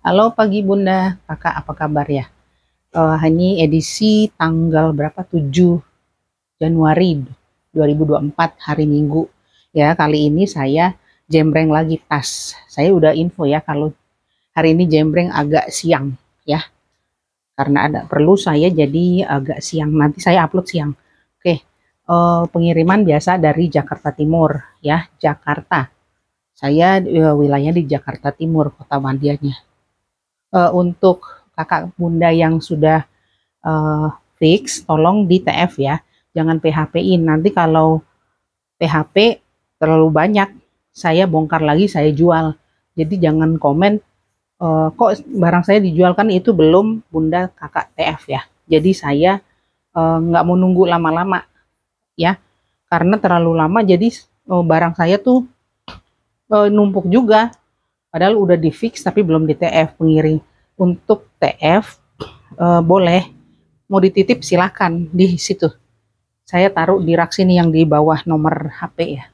Halo pagi Bunda, Kakak apa kabar ya? Ini edisi tanggal berapa? 7 Januari 2024 hari Minggu. Ya, kali ini saya jembreng lagi tas. Saya udah info ya kalau hari ini jembreng agak siang ya. Karena ada perlu saya jadi agak siang. Nanti saya upload siang. Oke, pengiriman biasa dari Jakarta Timur ya, Jakarta. Saya wilayahnya di Jakarta Timur, kota Bandianya. Untuk kakak bunda yang sudah uh, fix, tolong di TF ya, jangan PHP-in. Nanti kalau PHP terlalu banyak, saya bongkar lagi, saya jual. Jadi jangan komen, kok barang saya dijual, kan itu belum bunda kakak TF ya. Jadi saya nggak mau nunggu lama-lama ya, karena terlalu lama jadi barang saya tuh numpuk juga. Padahal udah di fix tapi belum di TF pengirim. Untuk TF boleh, mau dititip silakan di situ. Saya taruh di rak sini yang di bawah nomor HP ya.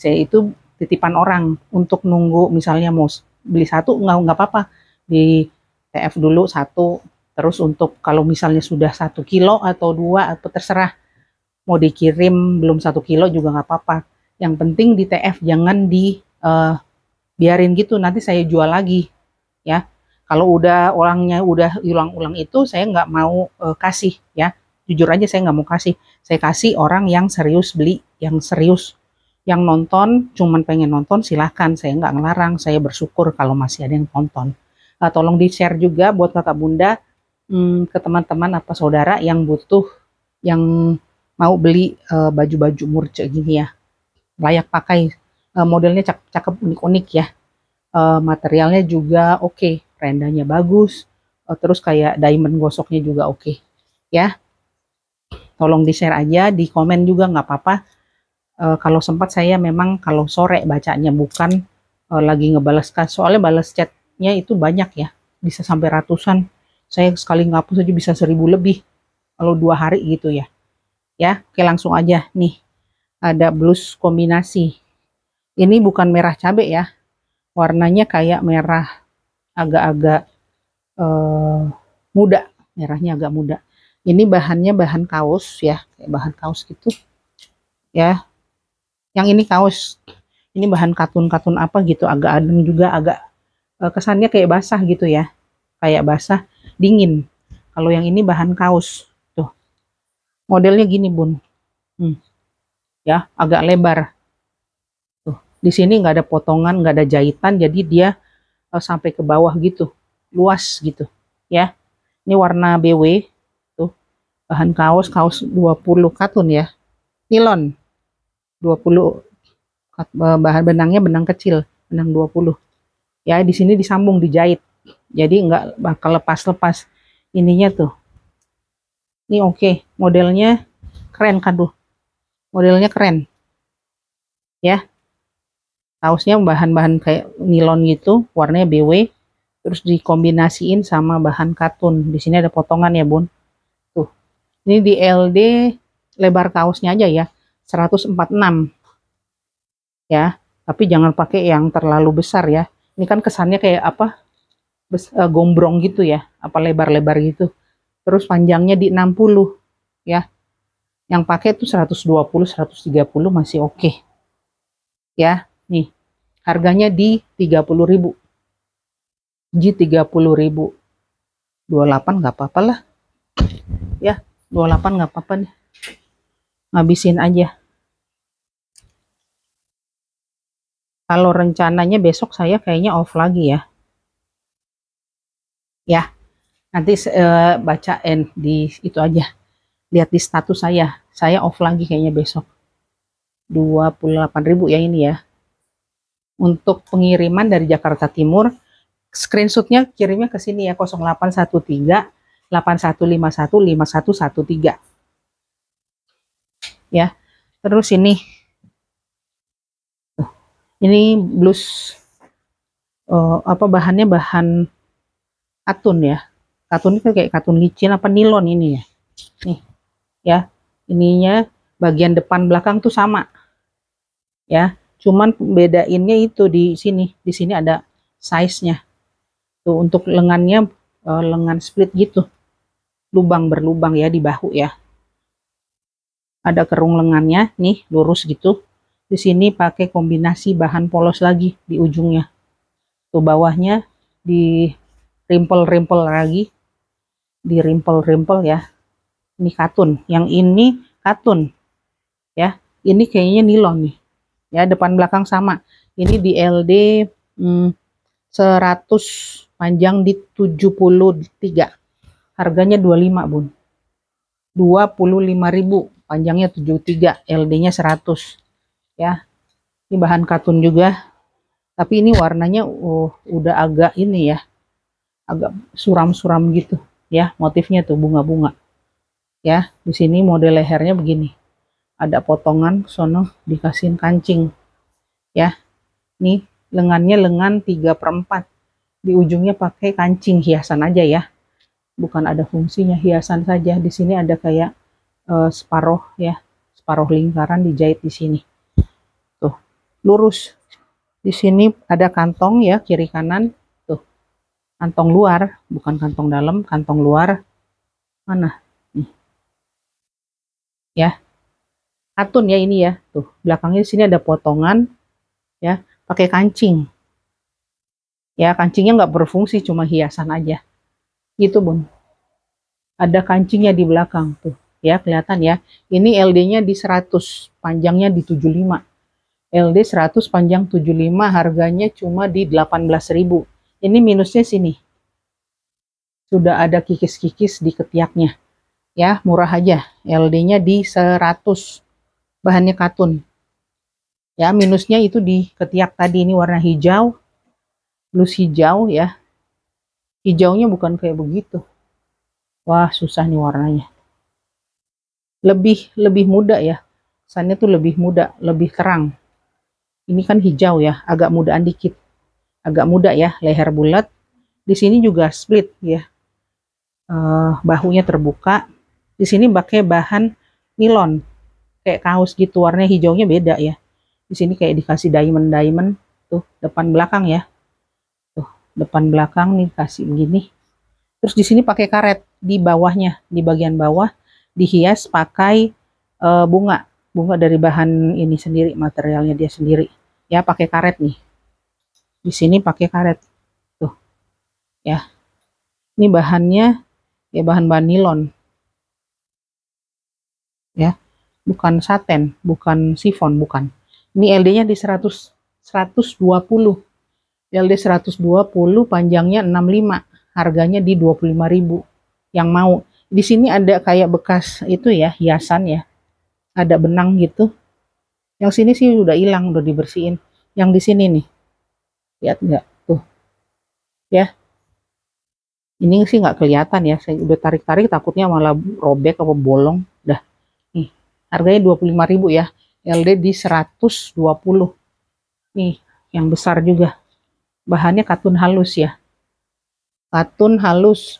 Saya itu titipan orang untuk nunggu, misalnya mau beli satu nggak apa-apa, di TF dulu satu. Terus untuk kalau misalnya sudah 1 kilo atau dua atau terserah mau dikirim belum 1 kilo juga nggak apa-apa. Yang penting di TF, jangan di biarin gitu, nanti saya jual lagi ya. Kalau udah orangnya udah ulang-ulang itu saya nggak mau kasih ya. Jujur aja saya nggak mau kasih. Saya kasih orang yang serius beli, yang serius, yang nonton, cuman pengen nonton silahkan. Saya nggak ngelarang. Saya bersyukur kalau masih ada yang nonton. Tolong di share juga buat kakak bunda, ke teman-teman apa saudara yang butuh, yang mau beli baju-baju murce gini ya, layak pakai, modelnya cakep unik-unik ya. Materialnya juga oke, okay, rendahnya bagus, terus kayak diamond gosoknya juga oke okay, ya. Tolong di share aja, di komen juga nggak apa-apa. Kalau sempat saya memang kalau sore bacanya, bukan lagi ngebales kan, soalnya balas chatnya itu banyak ya, bisa sampai ratusan. Saya sekali ngapus aja bisa 1.000 lebih kalau 2 hari gitu ya. Ya, oke, langsung aja nih. Ada blus kombinasi. Ini bukan merah cabe ya, warnanya kayak merah agak-agak eh, muda, merahnya agak muda. Ini bahannya bahan kaos ya, kayak bahan kaos gitu ya. Yang ini kaos, ini bahan katun-katun apa gitu, agak adem juga, agak kesannya kayak basah gitu ya, kayak basah dingin. Kalau yang ini bahan kaos, tuh modelnya gini bun, hmm, ya agak lebar. Tuh di sini nggak ada potongan, nggak ada jahitan, jadi dia sampai ke bawah gitu, luas gitu ya. Ini warna BW, tuh bahan kaos, kaos 20 katun ya, nilon 20, bahan benangnya benang kecil, benang 20 ya. Di sini disambung, dijahit, jadi nggak bakal lepas-lepas ininya tuh. Ini oke, okay, modelnya keren kan tuh, modelnya keren ya. Kaosnya bahan-bahan kayak nilon gitu, warnanya BW, terus dikombinasiin sama bahan katun. Di sini ada potongan ya bun, tuh. Ini di LD, lebar kaosnya aja ya 146 ya, tapi jangan pakai yang terlalu besar ya. Ini kan kesannya kayak apa, gombrong gitu ya, apa lebar-lebar gitu. Terus panjangnya di 60 ya. Yang pakai tuh 120, 130 masih oke okay, ya. Nih, harganya di 30.000. Ji 30.000. 28 nggak apa-apa lah ya. 28 nggak apa-apa nih. Ngabisin aja. Kalau rencananya besok saya kayaknya off lagi ya. Ya, nanti bacain di itu aja. Lihat di status saya. Saya off lagi kayaknya besok. 28.000 ya ini ya. Untuk pengiriman dari Jakarta Timur, screenshotnya kirimnya ke sini ya, 0813 8151 5113 ya. Terus ini blus, apa bahannya, bahan katun ya. Katun itu kayak katun licin apa nilon ini ya. Nih ya, ininya bagian depan belakang tuh sama ya. Cuman bedainnya itu di sini ada size-nya. Tuh untuk lengannya lengan split gitu, lubang berlubang ya di bahu ya. Ada kerung lengannya nih lurus gitu. Di sini pakai kombinasi bahan polos lagi di ujungnya. Tuh bawahnya di rimpel-rimpel lagi, di rimpel-rimpel ya. Ini katun, yang ini katun ya. Ini kayaknya nilon nih. Ya, depan belakang sama. Ini di LD 100, panjang di 73. Harganya 25, Bun. 25.000, panjangnya 73, LD-nya 100. Ya. Ini bahan katun juga. Tapi ini warnanya udah agak ini ya. Agak suram-suram gitu ya. Motifnya tuh bunga-bunga. Ya, di sini model lehernya begini. Ada potongan sono dikasihin kancing. Ya. Nih, lengannya lengan 3/4. Di ujungnya pakai kancing hiasan aja ya. Bukan ada fungsinya, hiasan saja. Di sini ada kayak separuh ya. Separuh lingkaran dijahit di sini. Tuh, lurus. Di sini ada kantong ya, kiri kanan. Tuh. Kantong luar, bukan kantong dalam, kantong luar. Mana? Nih. Ya. Katun ya ini ya. Tuh, belakangnya di sini ada potongan ya, pakai kancing. Ya, kancingnya nggak berfungsi, cuma hiasan aja. Gitu, Bun. Ada kancingnya di belakang tuh. Ya, kelihatan ya. Ini LD-nya di 100, panjangnya di 75. LD 100, panjang 75, harganya cuma di 18.000. Ini minusnya sini. Sudah ada kikis-kikis di ketiaknya. Ya, murah aja. LD-nya di 100. Bahannya katun. Ya, minusnya itu di ketiak tadi, ini warna hijau. Blus hijau ya. Hijaunya bukan kayak begitu. Wah, susah nih warnanya. Lebih muda ya. Kesannya tuh lebih muda, lebih terang. Ini kan hijau ya, agak mudaan dikit. Agak muda ya, leher bulat. Di sini juga split ya. Bahunya terbuka. Di sini pakai bahan nilon. Kayak kaos gitu, warnanya hijaunya beda ya. Di sini kayak dikasih diamond-diamond. Tuh, depan belakang ya. Tuh, depan belakang nih kasih begini. Terus di sini pakai karet di bawahnya, di bagian bawah dihias pakai bunga dari bahan ini sendiri, materialnya dia sendiri. Ya, pakai karet nih. Di sini pakai karet. Tuh. Ya. Ini bahannya ya bahan-bahan nilon. Ya. Bukan saten, bukan sifon, bukan. Ini LD-nya di 120. LD 120, panjangnya 65. Harganya di 25.000. Yang mau. Di sini ada kayak bekas itu ya, hiasan ya. Ada benang gitu. Yang sini sih udah hilang, udah dibersihin. Yang di sini nih. Lihat nggak? Tuh. Ya. Ini sih nggak kelihatan ya. Saya udah tarik-tarik takutnya malah robek atau bolong. Dah. Nih. Harganya 25.000 ya. LD di 120. Nih, yang besar juga. Bahannya katun halus ya. Katun halus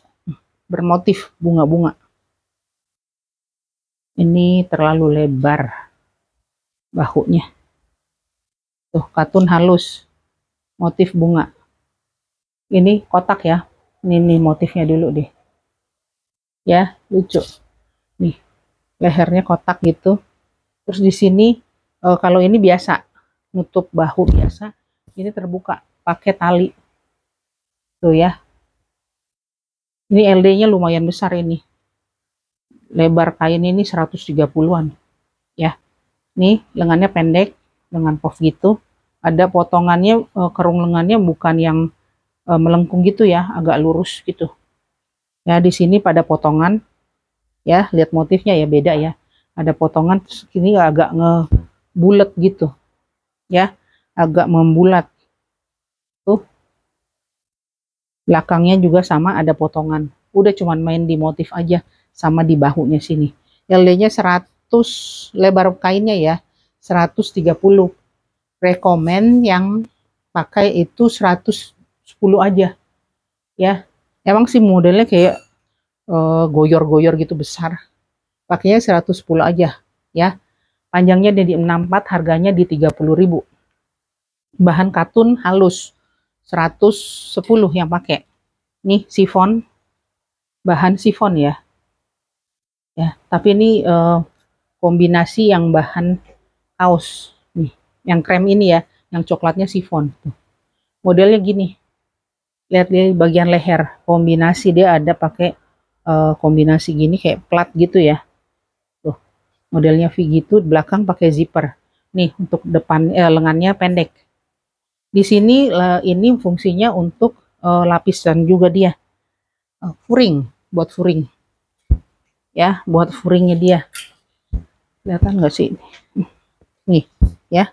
bermotif bunga-bunga. Ini terlalu lebar bahunya. Tuh, katun halus. Motif bunga. Ini kotak ya. Ini motifnya dulu deh. Ya, lucu. Nih, lehernya kotak gitu. Terus di sini kalau ini biasa nutup bahu biasa, ini terbuka pakai tali. Tuh ya. Ini LD-nya lumayan besar ini. Lebar kain ini 130-an. Ya. Nih, lengannya pendek, lengan puff gitu. Ada potongannya, kerung lengannya bukan yang melengkung gitu ya, agak lurus gitu. Ya, di sini pada potongan, ya, lihat motifnya ya beda ya. Ada potongan, ini agak ngebulet gitu. Ya, agak membulat. Tuh. Belakangnya juga sama ada potongan. Udah cuman main di motif aja sama di bahunya sini. LD-nya 100, lebar kainnya ya 130. Rekomen yang pakai itu 110 aja. Ya. Emang sih modelnya kayak goyor-goyor gitu besar. Pakainya 110 aja ya. Panjangnya di 64, harganya di 30.000. Bahan katun halus 110 yang pakai. Nih sifon, bahan sifon ya. Ya, tapi ini kombinasi yang bahan kaos nih, yang krem ini ya, yang coklatnya sifon. Tuh. Modelnya gini. Lihat di bagian leher, kombinasi dia ada pakai kombinasi gini kayak plat gitu ya. Tuh, modelnya V gitu, di belakang pakai zipper. Nih, untuk depan lengannya pendek. Di sini ini fungsinya untuk lapisan juga dia. Furing, buat furing. Ya, buat furingnya dia. Kelihatan nggak sih? Nih, ya.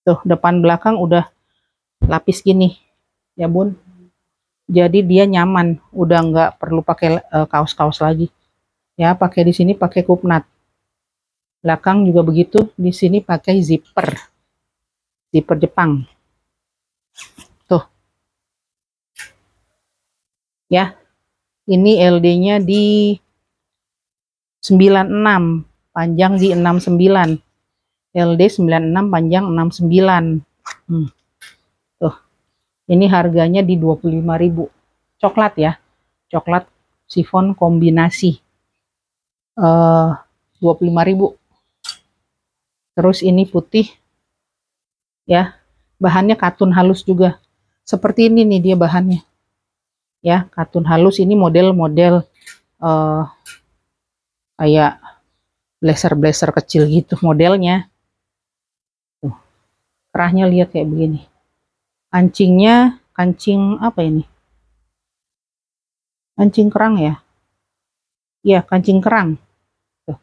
Tuh, depan belakang udah lapis gini. Ya, Bun. Jadi dia nyaman, udah nggak perlu pakai kaos-kaos lagi. Ya, pakai di sini pakai kupnat. Belakang juga begitu, di sini pakai zipper. Zipper Jepang. Tuh. Ya. Ini LD-nya di 96, panjang di 69. LD 96, panjang 69. Tuh. Ini harganya di 25.000. Coklat ya. Coklat sifon kombinasi. 25.000. Terus ini putih ya. Bahannya katun halus juga. Seperti ini nih dia bahannya. Ya, katun halus ini model-model kayak blazer-blazer kecil gitu modelnya. Tuh. Kerahnya lihat kayak begini. Kancingnya, kancing apa ini? Kancing kerang ya? Iya, kancing kerang. Tuh.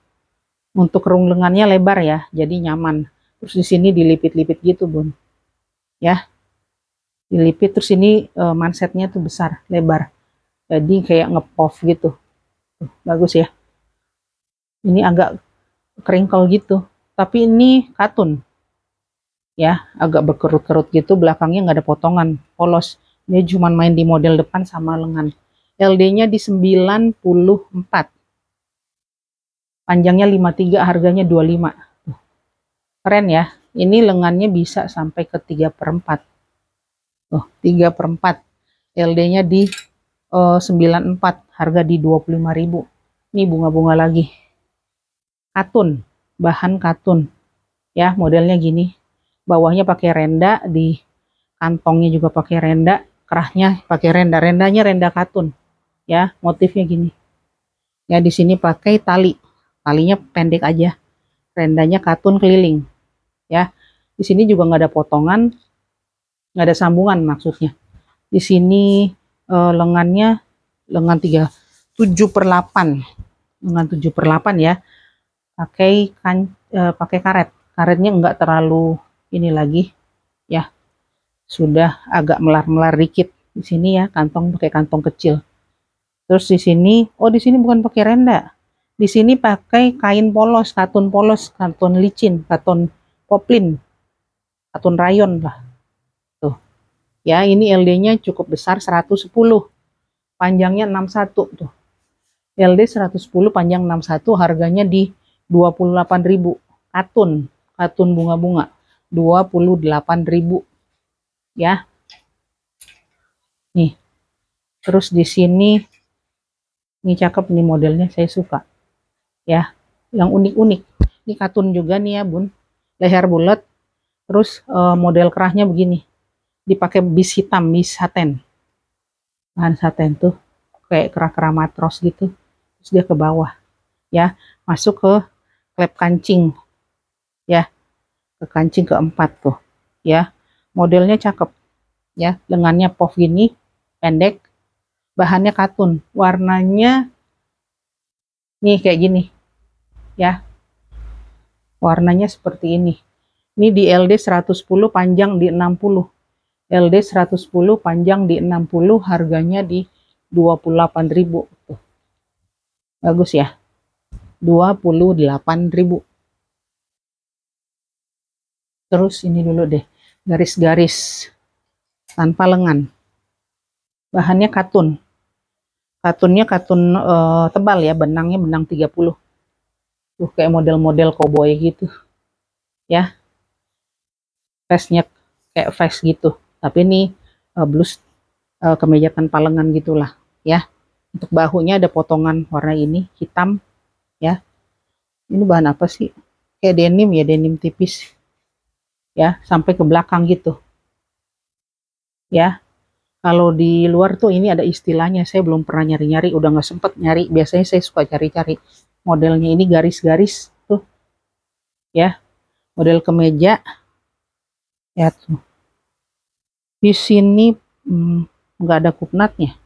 Untuk kerung lengannya lebar ya, jadi nyaman. Terus di sini dilipit-lipit gitu, Bun. Ya. Dilipit terus ini mansetnya tuh besar, lebar. Jadi kayak ngepof gitu. Tuh, bagus ya. Ini agak keringkel gitu. Tapi ini katun. Ya, agak berkerut-kerut gitu, belakangnya nggak ada potongan, polos. Dia cuma main di model depan sama lengan. LD-nya di 94. Panjangnya 53, harganya 25. Keren ya. Ini lengannya bisa sampai ke 3/4. Tuh, 3/4. LD-nya di 94, harga di 25.000. Ini bunga-bunga lagi. Katun, bahan katun. Ya, modelnya gini. Bawahnya pakai renda, di kantongnya juga pakai renda, kerahnya pakai renda. Rendanya renda katun. Ya, motifnya gini. Ya, di sini pakai tali. Talinya pendek aja. Rendanya katun keliling. Ya, di sini juga nggak ada potongan, nggak ada sambungan maksudnya. Di sini lengannya lengan 7/8, lengan 7/8 ya. Pakai karet. Karetnya nggak terlalu ini lagi ya. Sudah agak melar-melar dikit. Di sini ya, kantong pakai kantong kecil. Terus di sini, oh di sini bukan pakai renda. Di sini pakai kain polos, katun licin, katun poplin, katun rayon lah. Tuh. Ya, ini LD-nya cukup besar 110. Panjangnya 61 tuh. LD 110, panjang 61, harganya di 28.000. Katun bunga-bunga. 28.000. Ya. Nih. Terus di sini ini cakep nih modelnya, saya suka. Ya, yang unik-unik. Ini katun juga nih ya, Bun. Leher bulat. Terus model kerahnya begini. Dipakai bis hitam, bis saten. Bahan saten tuh kayak kerah-kerah matros gitu. Terus dia ke bawah. Ya, masuk ke klep kancing. Ya, ke kancing keempat tuh. Ya, modelnya cakep. Ya, lengannya puff gini, pendek. Bahannya katun. Warnanya nih kayak gini. Ya, warnanya seperti ini. Ini di LD 110, panjang di 60. LD 110, panjang di 60, harganya di 28.000. Tuh. Bagus ya. 28.000. Terus ini dulu deh. Garis-garis tanpa lengan. Bahannya katun. Katunnya katun tebal ya, benangnya benang 30. Tuh kayak model-model cowboy gitu. Ya. Vestnya kayak vest gitu. Tapi ini blus kemeja tanpa lengan gitulah ya. Untuk bahunya ada potongan warna ini hitam ya. Ini bahan apa sih? Kayak denim ya, denim tipis ya, sampai ke belakang gitu ya. Kalau di luar tuh ini ada istilahnya, saya belum pernah nyari-nyari, udah nggak sempet nyari. Biasanya saya suka cari-cari modelnya. Ini garis-garis tuh ya, model kemeja ya tuh. Di sini nggak ada kupnatnya,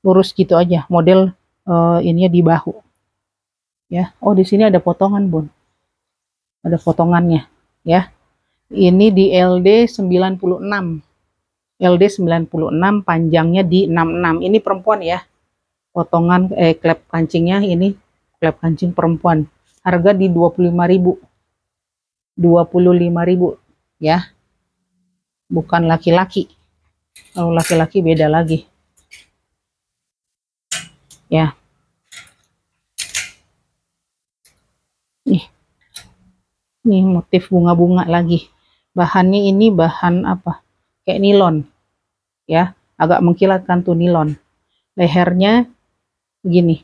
lurus gitu aja model ininya di bahu ya. Oh, di sini ada potongan bun, ada potongannya ya. Ini di LD 96, LD 96, panjangnya di 66. Ini perempuan ya, potongan klep kancingnya ini klep kancing perempuan, harga di 25.000, 25.000 ya, bukan laki-laki. Kalau laki-laki beda lagi ya. Nih motif bunga-bunga lagi, bahannya ini bahan apa, kayak nilon ya, agak mengkilatkan tuh nilon. Lehernya begini,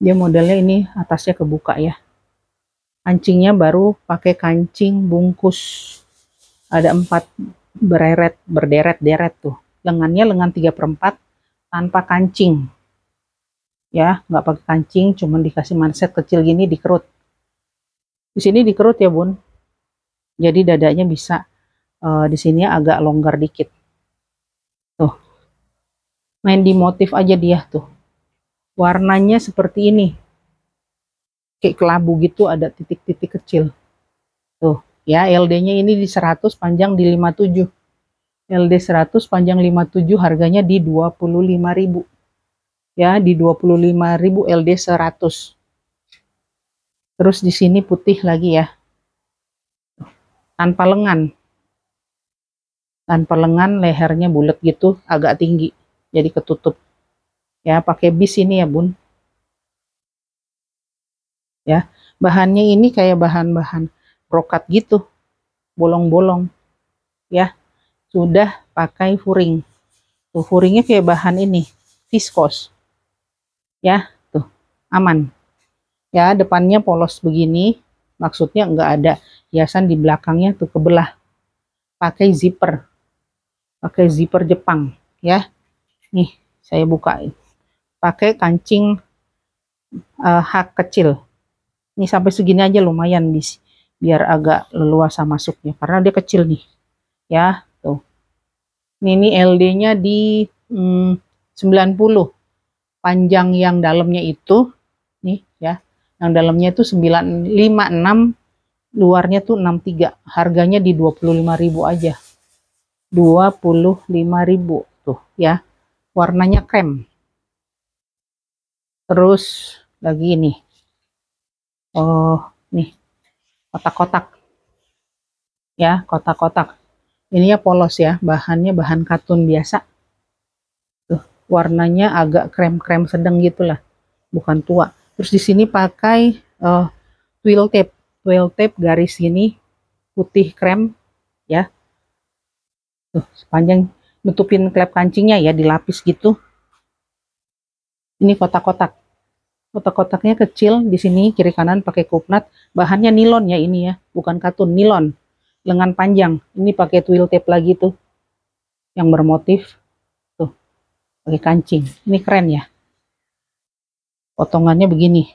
dia modelnya ini atasnya kebuka ya. Kancingnya baru pakai kancing bungkus, ada 4 berderet-deret tuh. Lengannya lengan 3/4 tanpa kancing ya, nggak pakai kancing, cuman dikasih manset kecil gini dikerut. Di sini dikerut ya bun, jadi dadanya bisa di sini agak longgar dikit tuh. Main di motif aja dia tuh, warnanya seperti ini, kayak kelabu gitu, ada titik-titik kecil tuh ya. LD-nya ini di 100, panjang di 57. LD 100, panjang 57, harganya di 25.000 ya, di 25.000 LD 100. Terus di sini putih lagi ya, tanpa lengan, lehernya bulat gitu, agak tinggi jadi ketutup ya, pakai bis ini ya bun ya. Bahannya ini kayak bahan-bahan brokat gitu, bolong-bolong ya, sudah pakai furing tuh. Furingnya kayak bahan ini viskos ya, tuh aman ya. Depannya polos begini, maksudnya nggak ada hiasan di belakangnya tuh, kebelah. Pakai zipper Jepang ya. Nih saya bukain, pakai kancing hak kecil. Ini sampai segini aja lumayan, biar agak leluasa masuknya karena dia kecil nih ya tuh. Ini LD-nya di 90, panjang yang dalamnya itu nih ya, yang dalamnya itu 956, luarnya tuh 63. Harganya di 25.000 aja, 25.000 tuh ya. Warnanya krem. Terus lagi ini, oh nih kotak-kotak ya, kotak-kotak. Ini ya polos ya, bahannya bahan katun biasa tuh. Warnanya agak krem-krem sedang gitulah, bukan tua. Terus di sini pakai twill tape garis ini putih krem ya. Tuh, sepanjang nutupin klep kancingnya ya, dilapis gitu. Ini kotak-kotaknya kecil. Di sini kiri kanan pakai kupnat. Bahannya nilon ya ini ya, bukan katun, nilon. Lengan panjang. Ini pakai twill tape lagi tuh, yang bermotif tuh, pakai kancing. Ini keren ya. Potongannya begini,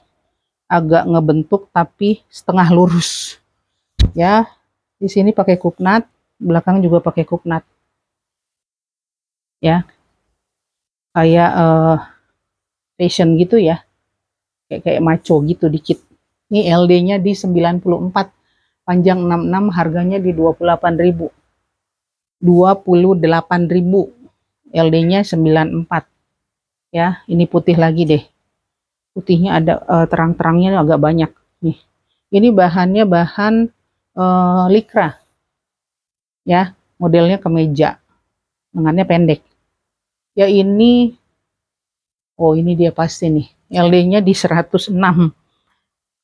agak ngebentuk tapi setengah lurus ya. Di sini pakai kupnat, belakang juga pakai kupnat ya, kayak fashion gitu ya, kayak maco gitu dikit. Ini LD-nya di 94, panjang 66, harganya di 28.000, 28.000, LD-nya 94 ya. Ini putih lagi deh, putihnya ada terang-terangnya agak banyak nih. Ini bahannya bahan likra ya, modelnya kemeja, lengannya pendek ya. Ini oh ini dia pasti nih, LD-nya di 106.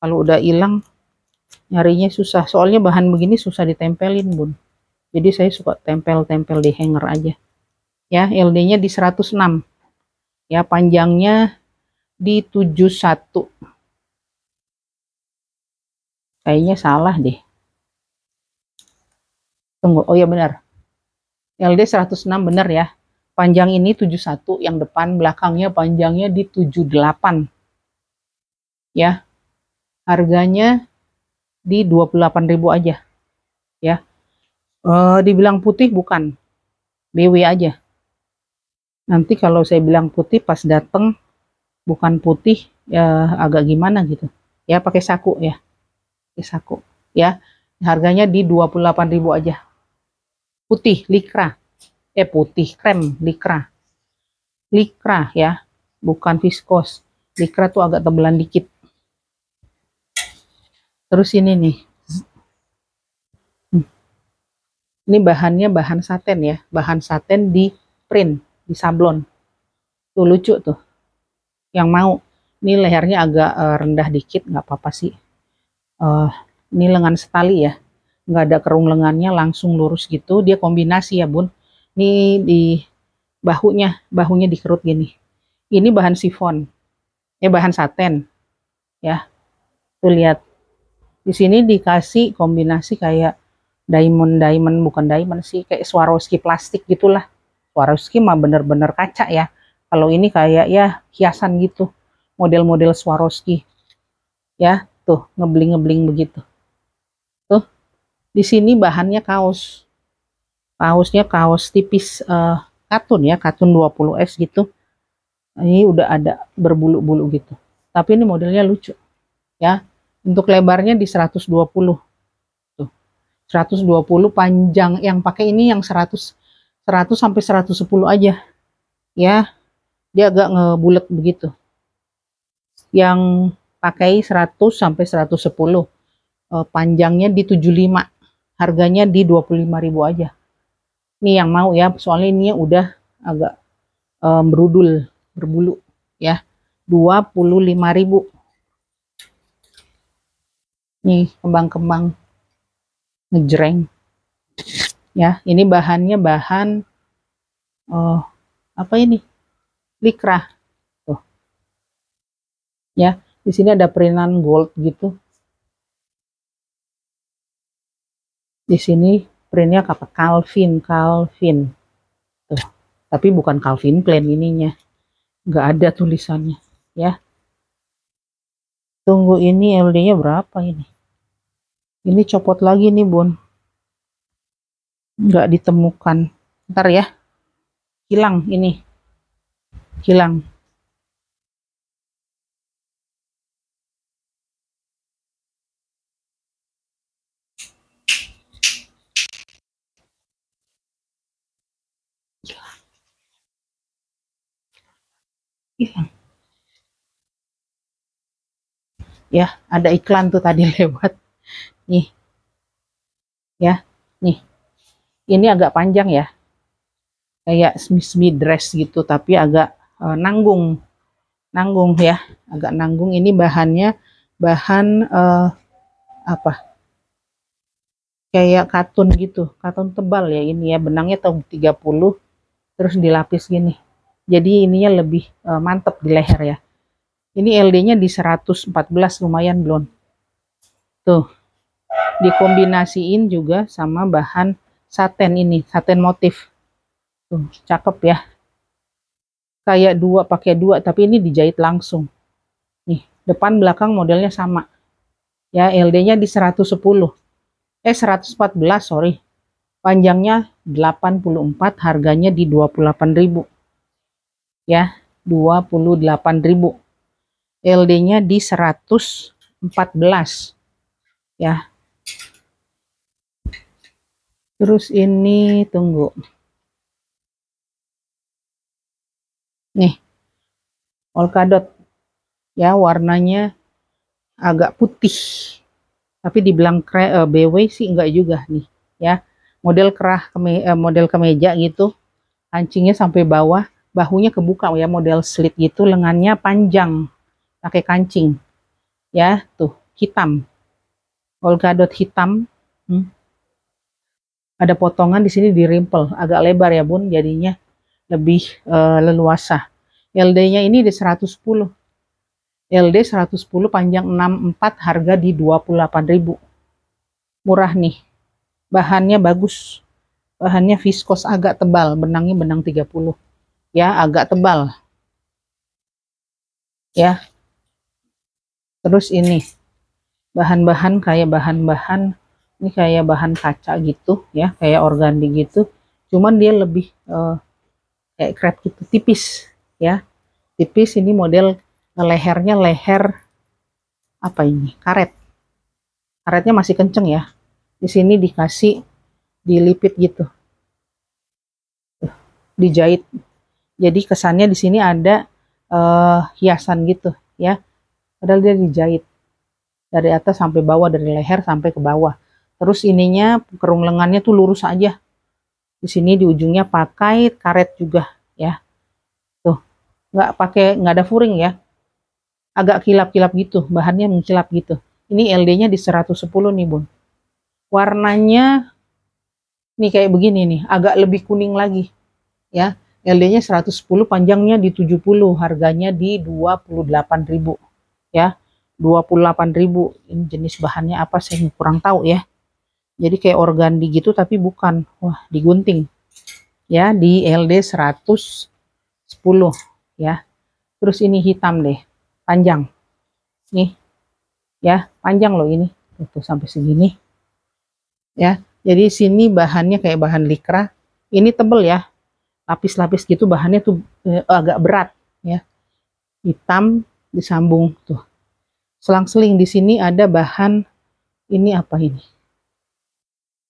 Kalau udah hilang nyarinya susah, soalnya bahan begini susah ditempelin bun, jadi saya suka tempel-tempel di hanger aja Ya, LD-nya di 106. Ya, panjangnya di 71. Kayaknya salah deh. Tunggu, oh ya benar. LD 106 benar ya. Panjang ini 71, yang depan belakangnya panjangnya di 78. Ya. Harganya di 28.000 aja ya. Dibilang putih bukan, BW aja. Nanti kalau saya bilang putih pas dateng bukan putih ya agak gimana gitu. Ya pakai saku ya. Pakai saku ya. Harganya di 28.000 aja. Putih likra. Putih krem likra. Likra ya, bukan viskos. Likra tuh agak tebelan dikit. Terus ini nih. Ini bahannya bahan saten ya. Bahan saten di print, di sablon. Tuh lucu tuh. Yang mau. Ini lehernya agak rendah dikit, nggak apa-apa sih. Ini lengan setali ya. Nggak ada kerung lengannya, langsung lurus gitu. Dia kombinasi ya bun. Ini di bahunya dikerut gini. Ini bahan sifon. Bahan saten. Ya. Tuh lihat. Di sini dikasih kombinasi kayak diamond bukan diamond sih, kayak Swarovski plastik gitulah. Swarovski mah bener-bener kaca ya. Kalau ini kayak ya hiasan gitu. Model-model Swarovski. Ya, tuh ngebling-ngebling begitu. Tuh, di sini bahannya kaos. Kaosnya kaos tipis katun ya, katun 20S gitu. Ini udah ada berbulu-bulu gitu. Tapi ini modelnya lucu. Ya, untuk lebarnya di 120. Tuh, 120 panjang yang pakai ini yang 100 sampai 110 aja. Ya, dia agak ngebulet begitu. Yang pakai 100 sampai 110. Panjangnya di 75. Harganya di 25.000 aja. Ini yang mau ya, soalnya ini udah agak berudul, berbulu ya. 25.000. Nih kembang-kembang ngejreng ya. Ini bahannya bahan apa ini? Likra. Tuh. Ya, di sini ada printan gold gitu. Di sini printnya apa? Calvin. Tuh. Tapi bukan Calvin Klein ininya. Nggak ada tulisannya ya. Tunggu, ini LD-nya berapa ini? Ini copot lagi nih bun. Nggak ditemukan. Ntar ya. Hilang ini. Hilang. Hilang. Ya, ada iklan tuh tadi lewat. Nih. Ya, nih. Ini agak panjang ya. Kayak semi dress gitu, tapi agak nanggung. Nanggung ya, agak nanggung. Ini bahannya bahan apa? Kayak katun gitu, katun tebal ya ini ya. Benangnya tahun 30 terus dilapis gini. Jadi ininya lebih mantep di leher ya. Ini LD-nya di 114, lumayan belum. Tuh, dikombinasiin juga sama bahan saten ini, saten motif. Tuh, cakep ya. Kayak dua pakai dua, tapi ini dijahit langsung. Nih, depan belakang modelnya sama. Ya, LD-nya di 110. 114, sorry. Panjangnya 84, harganya di 28.000. Ya, 28.000. LD-nya di 114. Ya. Terus ini tunggu. Nih. Polkadot. Ya, warnanya agak putih. Tapi dibilang BW sih enggak juga nih, ya. Model model kemeja gitu. Kancingnya sampai bawah, bahunya kebuka ya, model slit gitu, lengannya panjang. Pakai kancing. Ya, tuh, hitam. Polkadot hitam. Ada potongan di sini di rimpel, agak lebar ya bun jadinya. lebih leluasa. LD-nya ini di 110. LD 110 panjang 64, harga di 28.000. Murah nih. Bahannya bagus. Bahannya viskos agak tebal, benangnya benang 30. Ya, agak tebal. Ya. Terus ini bahan-bahan kayak bahan-bahan ini kayak bahan kaca gitu ya, kayak organdy gitu. Cuman dia lebih kayak crepe gitu, tipis ya. Tipis. Ini model lehernya leher apa ini? Karet. Karetnya masih kenceng ya. Di sini dikasih dilipit gitu. Dijahit. Jadi kesannya di sini ada hiasan gitu ya. Padahal dia dijahit dari atas sampai bawah, dari leher sampai ke bawah. Terus ininya kerung lengannya tuh lurus aja. Di sini di ujungnya pakai karet juga ya. Tuh, nggak ada furing ya. Agak kilap-kilap gitu, bahannya mengkilap gitu. Ini LD-nya di 110 nih, Bun. Warnanya nih kayak begini nih, agak lebih kuning lagi ya. LD-nya 110, panjangnya di 70, harganya di 28.000 ya. 28.000. Ini jenis bahannya apa saya kurang tahu ya. Jadi kayak organdy gitu tapi bukan. Wah, digunting. Ya, di LD 110 ya. Terus ini hitam deh, panjang. Nih. Ya, panjang loh ini. Tuh sampai segini. Ya. Jadi sini bahannya kayak bahan likra. Ini tebel ya. Lapis-lapis gitu, bahannya tuh agak berat ya. Hitam disambung tuh. Selang-seling di sini ada bahan ini apa ini?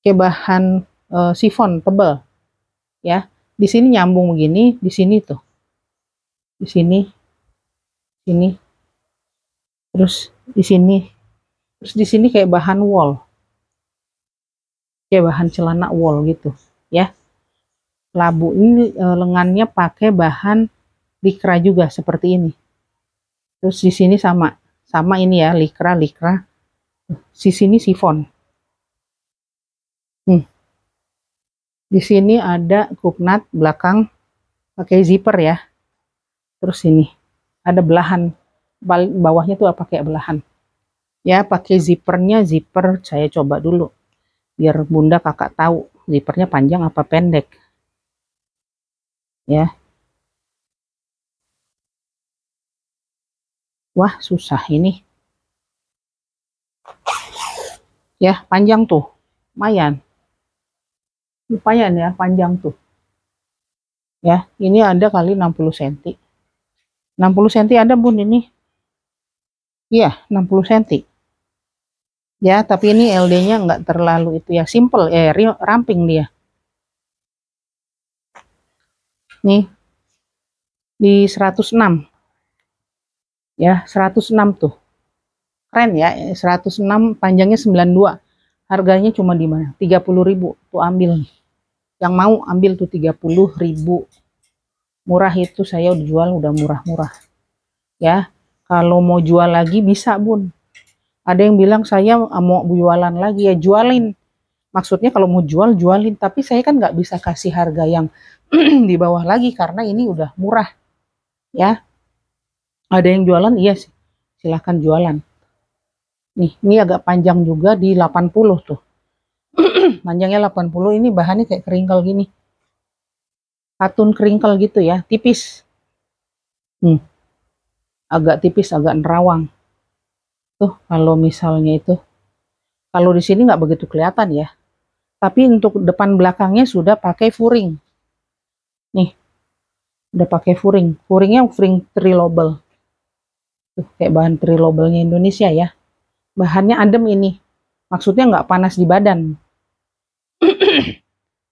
Kayak bahan sifon tebal ya. Di sini nyambung begini, di sini tuh. Di sini terus di sini. Terus di sini kayak bahan wol. Kayak bahan celana wol gitu ya. Labu ini lengannya pakai bahan likra juga seperti ini. Terus di sini sama ini ya, likra. Di sini sifon. Di sini ada kupnat belakang pakai zipper ya. Terus ini ada belahan, bawahnya tuh apa kayak belahan. Ya, pakai zippernya, zipper saya coba dulu biar Bunda Kakak tahu zippernya panjang apa pendek. Ya. Wah, susah ini. Ya, panjang tuh. Lumayan. Lumayan ya, panjang tuh. Ya, ini ada kali 60 cm. 60 cm ada, Bun, ini. Iya, 60 cm. Ya, tapi ini LD-nya nggak terlalu itu ya, simple, ramping dia. Nih, di 106. Ya, 106 tuh. Keren ya, 106, panjangnya 92. Harganya cuma di mana? 30.000. Tuh ambil nih. Yang mau ambil tuh 30.000. Murah itu, saya jual udah murah-murah. Ya, kalau mau jual lagi bisa, Bun. Ada yang bilang saya mau jualan lagi, ya jualin. Maksudnya kalau mau jual, jualin. Tapi saya kan nggak bisa kasih harga yang di bawah lagi karena ini udah murah. Ya, ada yang jualan, iya sih. Silahkan jualan. Nih, ini agak panjang juga di 80 tuh. Panjangnya 80, ini bahannya kayak keringkel gini. Katun keringkel gitu ya, tipis. Agak tipis, agak nerawang. Tuh, kalau misalnya itu. Kalau di sini nggak begitu kelihatan ya. Tapi untuk depan belakangnya sudah pakai furing. Nih, udah pakai furing. Furingnya furing trilobel. Tuh, kayak bahan trilobelnya Indonesia ya. Bahannya adem ini. Maksudnya nggak panas di badan.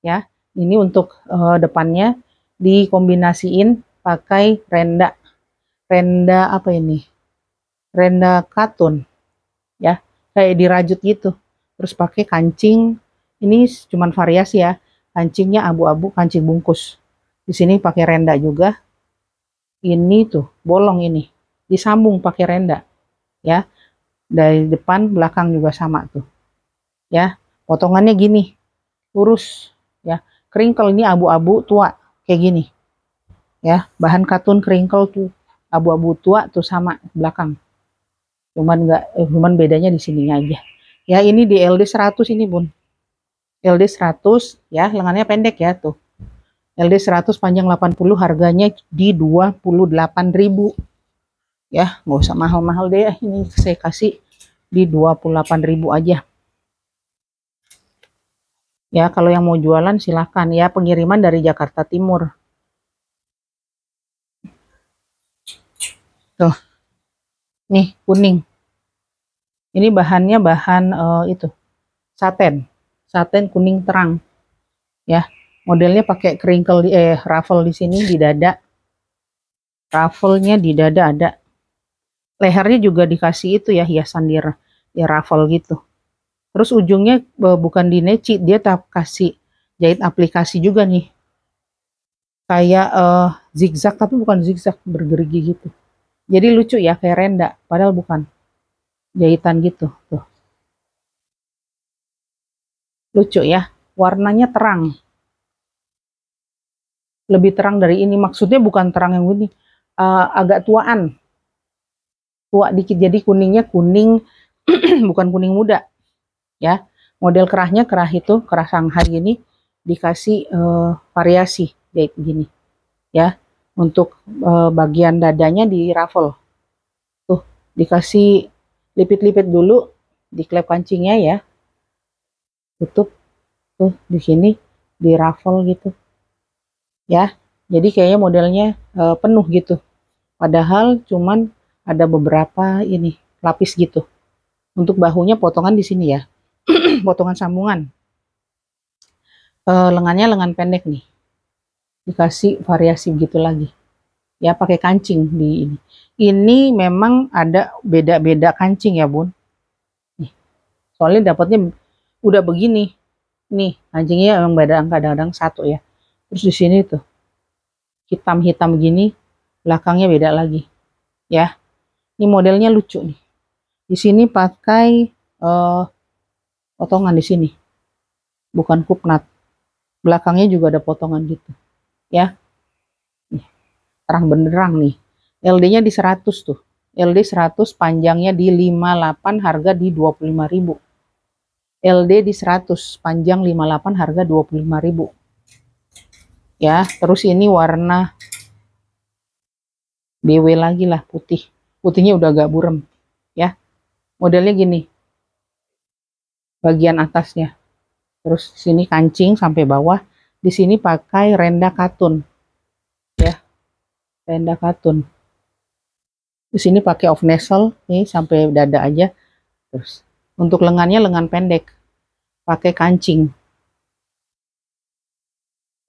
Ya, ini untuk depannya dikombinasiin pakai renda. Renda apa ini? Renda katun. Ya, kayak dirajut gitu. Terus pakai kancing. Ini cuman variasi ya. Kancingnya abu-abu, kancing bungkus. Di sini pakai renda juga. Ini tuh bolong ini. Disambung pakai renda. Ya. Dari depan belakang juga sama tuh. Ya. Potongannya gini. Lurus ya. Keringkel ini abu-abu tua kayak gini. Ya, bahan katun crinkle tuh abu-abu tua tuh sama belakang. Cuman bedanya di sininya aja. Ya, ini di LD 100 ini, Bun. LD 100 ya, lengannya pendek ya tuh. LD 100 panjang 80, harganya di 28.000. Ya, nggak usah mahal-mahal deh, ini saya kasih di 28.000 aja. Ya, kalau yang mau jualan silahkan ya, pengiriman dari Jakarta Timur. Tuh, nih kuning. Ini bahannya bahan itu saten, saten kuning terang. Ya, modelnya pakai crinkle ruffle di sini di dada. Ruffle-nya di dada ada. Lehernya juga dikasih itu ya, hiasan di ruffle gitu. Terus ujungnya bukan di neci, dia tak kasih jahit aplikasi juga nih. Kayak zigzag tapi bukan zigzag, bergerigi gitu. Jadi lucu ya, kayak renda, padahal bukan. Jahitan gitu, tuh. Lucu ya, warnanya terang. Lebih terang dari ini, maksudnya bukan terang yang ini, agak tuaan. Tua dikit, jadi kuningnya kuning, bukan kuning muda. Ya, model kerahnya kerah itu, kerah Shanghai ini, dikasih variasi, kayak gini. Ya, untuk bagian dadanya di ruffle. Tuh, dikasih lipit-lipit dulu di klep kancingnya ya. Tutup tuh di sini di ruffle gitu. Ya. Jadi kayaknya modelnya penuh gitu. Padahal cuman ada beberapa ini lapis gitu. Untuk bahunya potongan di sini ya. Potongan sambungan. Lengannya lengan pendek nih. Dikasih variasi gitu lagi. Ya pakai kancing di ini. Ini memang ada beda-beda kancing ya, Bun. Nih, soalnya dapatnya udah begini. Nih, kancingnya memang beda, kadang-kadang satu ya. Terus di sini tuh hitam-hitam gini, belakangnya beda lagi. Ya. Ini modelnya lucu nih. Di sini pakai potongan di sini. Bukan kupnat. Belakangnya juga ada potongan gitu. Ya. Nih, terang benderang nih. LD-nya di 100 tuh. LD 100 panjangnya di 58, harga di 25.000. LD di 100 panjang 58, harga 25.000. Ya, terus ini warna BW lagi lah, putih. Putihnya udah agak burem. Ya, modelnya gini. Bagian atasnya. Terus sini kancing sampai bawah. Di sini pakai renda katun. Ya, renda katun. Di sini pakai off nasal nih sampai dada aja. Terus untuk lengannya lengan pendek. Pakai kancing.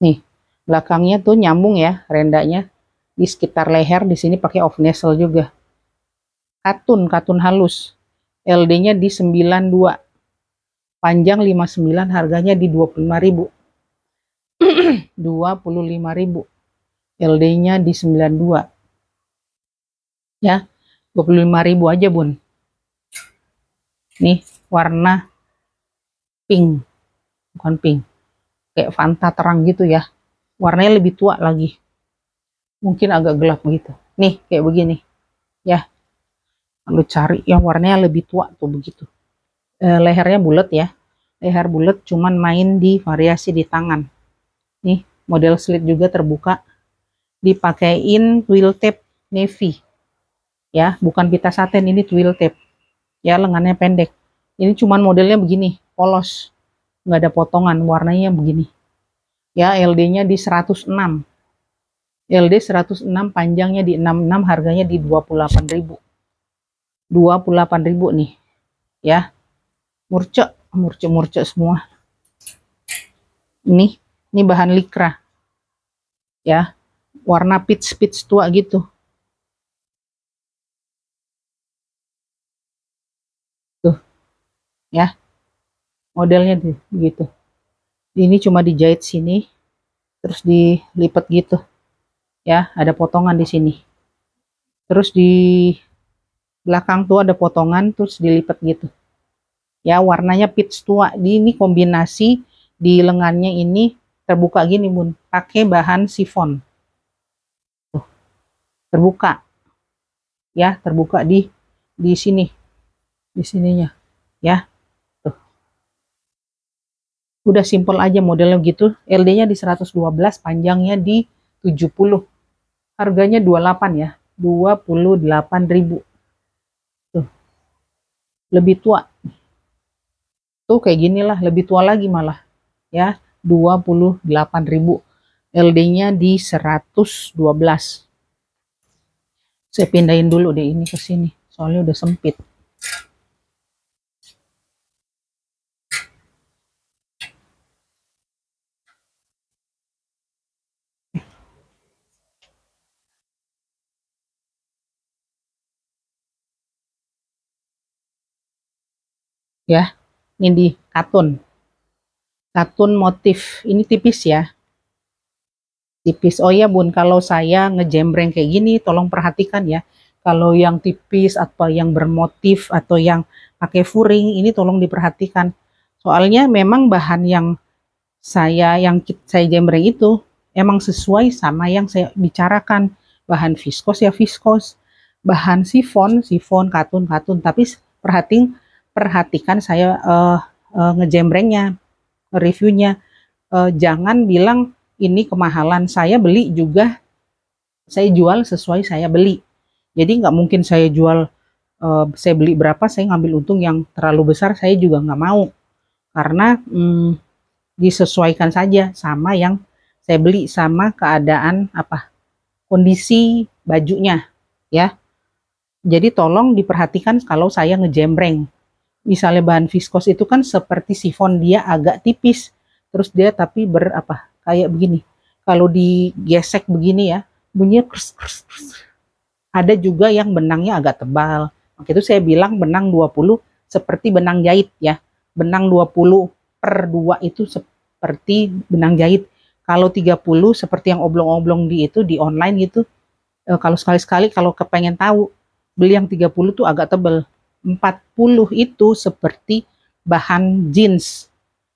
Nih, belakangnya tuh nyambung ya rendanya. Di sekitar leher di sini pakai off nasal juga. Katun halus. LD-nya di 92. Panjang 59, harganya di 25.000. 25.000. LD-nya di 92. Ya, 25.000 aja, Bun. Nih, warna pink. Bukan pink. Kayak Fanta terang gitu ya. Warnanya lebih tua lagi. Mungkin agak gelap gitu. Nih, kayak begini. Ya, lu cari yang warnanya lebih tua tuh begitu. Lehernya bulat ya. Leher bulat, cuman main di variasi di tangan. Nih, model slit juga terbuka. Dipakein twill tape navy. Ya, bukan pita satin, ini twill tape. Ya, lengannya pendek. Ini cuman modelnya begini, polos. Nggak ada potongan, warnanya begini. Ya, LD-nya di 106. LD 106, panjangnya di 66, harganya di 28.000. 28.000 nih. Ya. Murce semua. Ini bahan likra. Ya. Warna peach tua gitu. Tuh. Ya. Modelnya tuh gitu. Ini cuma dijahit sini, terus dilipat gitu. Ya, ada potongan di sini. Terus di belakang tuh ada potongan, terus dilipat gitu. Ya, warnanya peach tua. Ini kombinasi di lengannya ini terbuka gini, Bun. Pakai bahan sifon. terbuka ya, terbuka di sini, di sininya ya. Tuh. Udah simple aja modelnya gitu. LD-nya di 112, panjangnya di 70. Harganya 28 ya. 28.000. Tuh, lebih tua. Tuh kayak gini lah, lebih tua lagi malah ya. 28.000. LD-nya di 112. Saya pindahin dulu deh ini ke sini. Soalnya udah sempit. Ya, ini di katun. Katun motif. Ini tipis ya. Tipis. Oh ya Bun, kalau saya ngejembreng kayak gini, tolong perhatikan ya. Kalau yang tipis atau yang bermotif atau yang pakai furing, ini tolong diperhatikan. Soalnya memang bahan yang saya jembreng itu emang sesuai sama yang saya bicarakan. Bahan viskos ya viskos, bahan sifon, sifon, katun, katun. Tapi perhatikan saya ngejembrengnya, reviewnya. Jangan bilang ini kemahalan. Saya beli juga, saya jual sesuai saya beli. Jadi nggak mungkin saya beli berapa, saya ngambil untung yang terlalu besar, saya juga nggak mau. Karena disesuaikan saja sama yang saya beli, sama keadaan apa kondisi bajunya ya. Jadi tolong diperhatikan kalau saya ngejembreng. Misalnya bahan viskos itu kan seperti sifon, dia agak tipis, terus dia tapi berapa kayak begini. Kalau digesek begini ya, bunyinya kers, kers, kers. Ada juga yang benangnya agak tebal. Maka itu saya bilang benang 20 seperti benang jahit ya. Benang 20/2 itu seperti benang jahit. Kalau 30 seperti yang oblong-oblong di online gitu. Kalau sekali-sekali kalau kepengen tahu, beli yang 30 tuh agak tebal. 40 itu seperti bahan jeans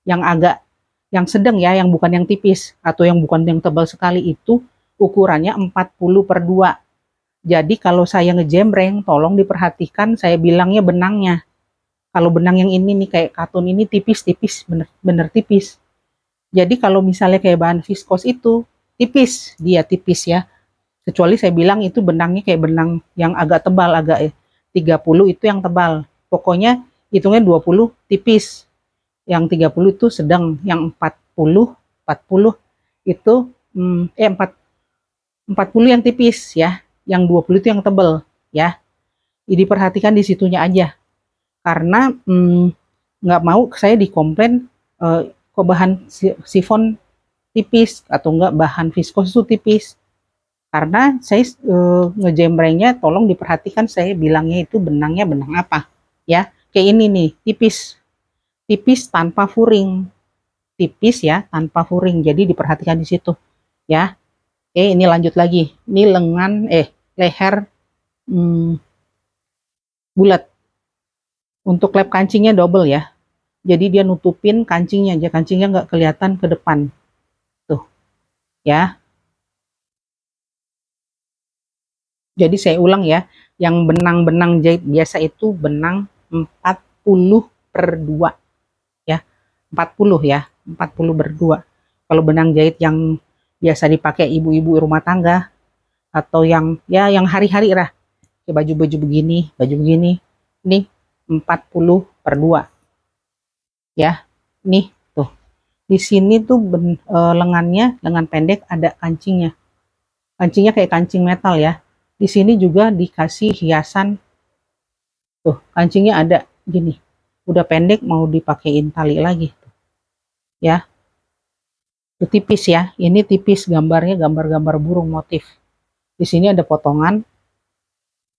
yang agak yang sedang ya, yang bukan yang tipis atau yang bukan yang tebal sekali, itu ukurannya 40/2. Jadi kalau saya ngejembreng, tolong diperhatikan saya bilangnya benangnya. Kalau benang yang ini nih kayak katun ini tipis-tipis, bener-bener tipis. Jadi kalau misalnya kayak bahan viskos itu tipis, dia tipis ya. Kecuali saya bilang itu benangnya kayak benang yang agak tebal, agak 30 itu yang tebal. Pokoknya hitungnya 20 tipis. Yang 30 itu sedang, yang 40 itu 40 yang tipis ya, yang 20 itu yang tebal ya. Jadi perhatikan di situnya aja. Karena nggak mau saya dikomplain kok bahan sifon tipis atau enggak bahan viskos itu tipis. Karena saya ngejembrengnya tolong diperhatikan saya bilangnya itu benangnya benang apa ya. Kayak ini nih, tipis. Tipis tanpa furing. Tipis ya, tanpa furing. Jadi diperhatikan di situ ya. Oke, ini lanjut lagi. Ini leher bulat. Untuk lap kancingnya double ya. Jadi dia nutupin kancingnya aja, kancingnya nggak kelihatan ke depan. Tuh, ya. Jadi saya ulang ya, yang benang-benang jahit biasa itu benang 40/2 ya. 40 ya, 40/2. Kalau benang jahit yang biasa dipakai ibu-ibu rumah tangga atau yang ya yang hari-hari lah, kayak baju-baju begini, baju begini, ini 40/2 ya. Nih tuh. Di sini tuh lengannya, lengan pendek ada kancingnya. Kancingnya kayak kancing metal ya. Di sini juga dikasih hiasan. Tuh, kancingnya ada gini. Udah pendek mau dipakein tali lagi. Ya, itu tipis ya. Ini tipis, gambarnya gambar-gambar burung motif. Di sini ada potongan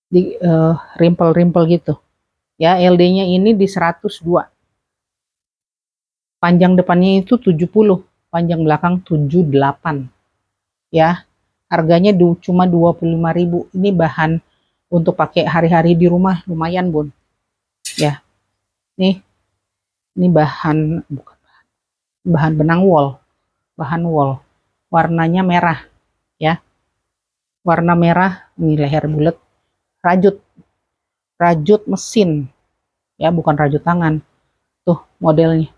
di rimpel-rimpel gitu. Ya, LD-nya ini di 102. Panjang depannya itu 70, panjang belakang 78. Ya, harganya cuma 25.000. Ini bahan untuk pakai hari-hari di rumah lumayan, Bun. Ya. Ini bahan bukan bahan benang wol, bahan wol. Warnanya merah, ya. warna merah, ini leher bulat, rajut, rajut mesin, ya bukan rajut tangan. Tuh modelnya,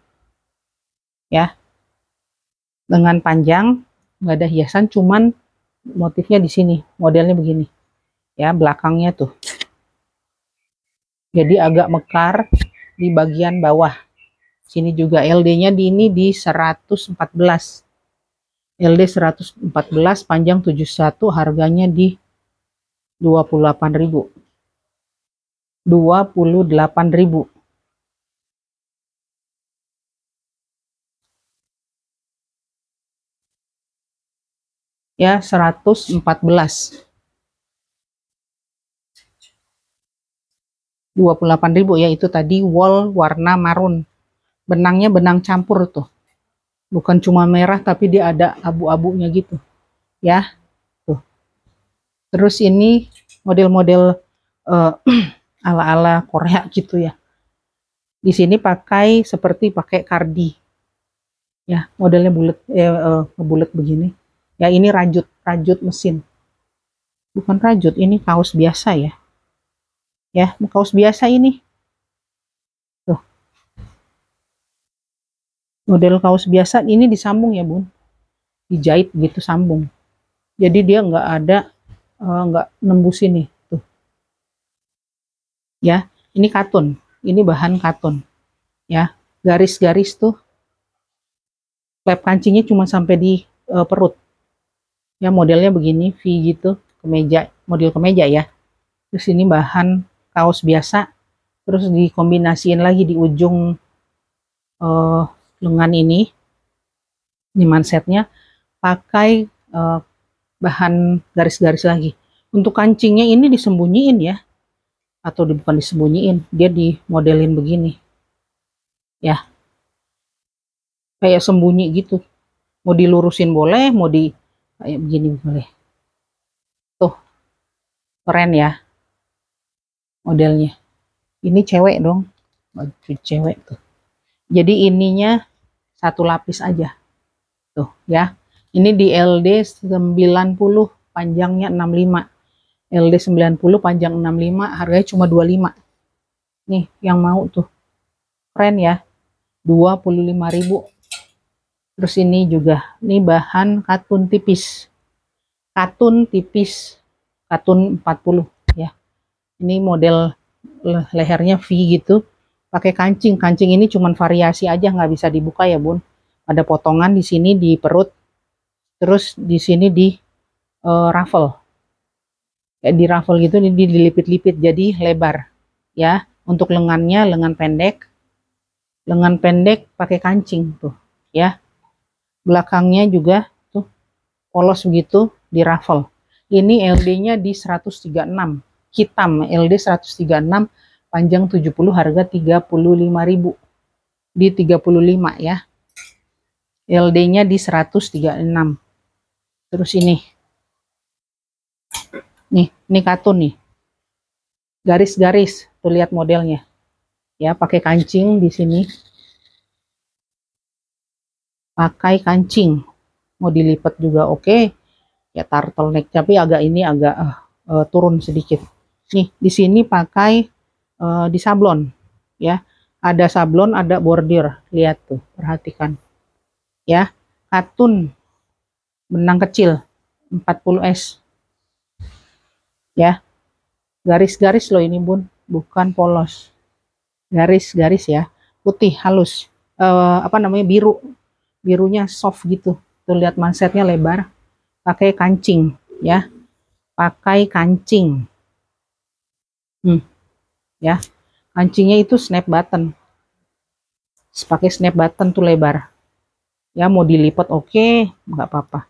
ya, lengan panjang, nggak ada hiasan, cuman motifnya di sini, modelnya begini, ya, belakangnya tuh. Jadi agak mekar di bagian bawah. Sini juga LD-nya di ini di 114. LD 114, panjang 71, harganya di 28.000. 28.000. Ya, 114. 28.000 ya, itu tadi wol warna marun. Benangnya benang campur tuh. Bukan cuma merah tapi dia ada abu-abunya gitu. Ya, tuh. Terus ini model-model ala-ala Korea gitu ya. Di sini pakai seperti pakai kardi. Ya, modelnya bulat bulat begini. Ya, ini rajut, rajut mesin. Bukan rajut, ini kaos biasa ya. Ya, kaos biasa ini. Tuh. Model kaos biasa ini disambung ya, Bun. Dijahit gitu sambung. Jadi dia nggak ada nggak nembus ini. Tuh. Ya, ini katun. Ini bahan katun. Ya, garis-garis tuh. Klep kancingnya cuma sampai di perut. Ya, modelnya begini, V gitu, kemeja, model kemeja ya. Terus ini bahan kaos biasa, terus dikombinasiin lagi di ujung lengan ini mansetnya pakai bahan garis-garis lagi. Untuk kancingnya ini disembunyiin ya, atau bukan disembunyiin, dia dimodelin begini, ya, kayak sembunyi gitu. Mau dilurusin boleh, mau di kayak begini boleh. Tuh, keren ya modelnya. Ini cewek dong, baju cewek tuh. Jadi ininya satu lapis aja. Tuh ya. Ini di LD 90, panjangnya 65. LD 90, panjang 65, harganya cuma 25. Nih, yang mau tuh. Keren ya. 25.000. Terus ini juga, ini bahan katun tipis. Katun tipis. Katun 40 ya. Ini model lehernya V gitu. Pakai kancing. Kancing ini cuma variasi aja, nggak bisa dibuka ya, Bun. Ada potongan di sini di perut, terus di sini di ruffle, kayak di ruffle gitu, dilipit-lipit jadi lebar ya. Untuk lengannya lengan pendek pakai kancing tuh ya. Belakangnya juga tuh polos begitu di ruffle. Ini LD-nya di 136, hitam, LD 136, panjang 70, harga 35.000, di 35 ya. LD-nya di 136. Terus ini nih katun nih, garis-garis tuh, lihat modelnya ya, pakai kancing di sini, pakai kancing, mau dilipat juga oke. Ya turtleneck, tapi agak ini agak turun sedikit. Nih di sini pakai di sablon ya, ada sablon, ada bordir, lihat tuh, perhatikan ya. Katun benang kecil 40S ya, garis-garis loh ini, Bun, bukan polos, garis-garis ya, putih halus, apa namanya, biru, birunya soft gitu tuh, lihat mansetnya lebar, pakai kancing ya, pakai kancing. Ya, kancingnya itu snap button, pakai snap button tuh lebar ya, mau dilipat oke, nggak apa-apa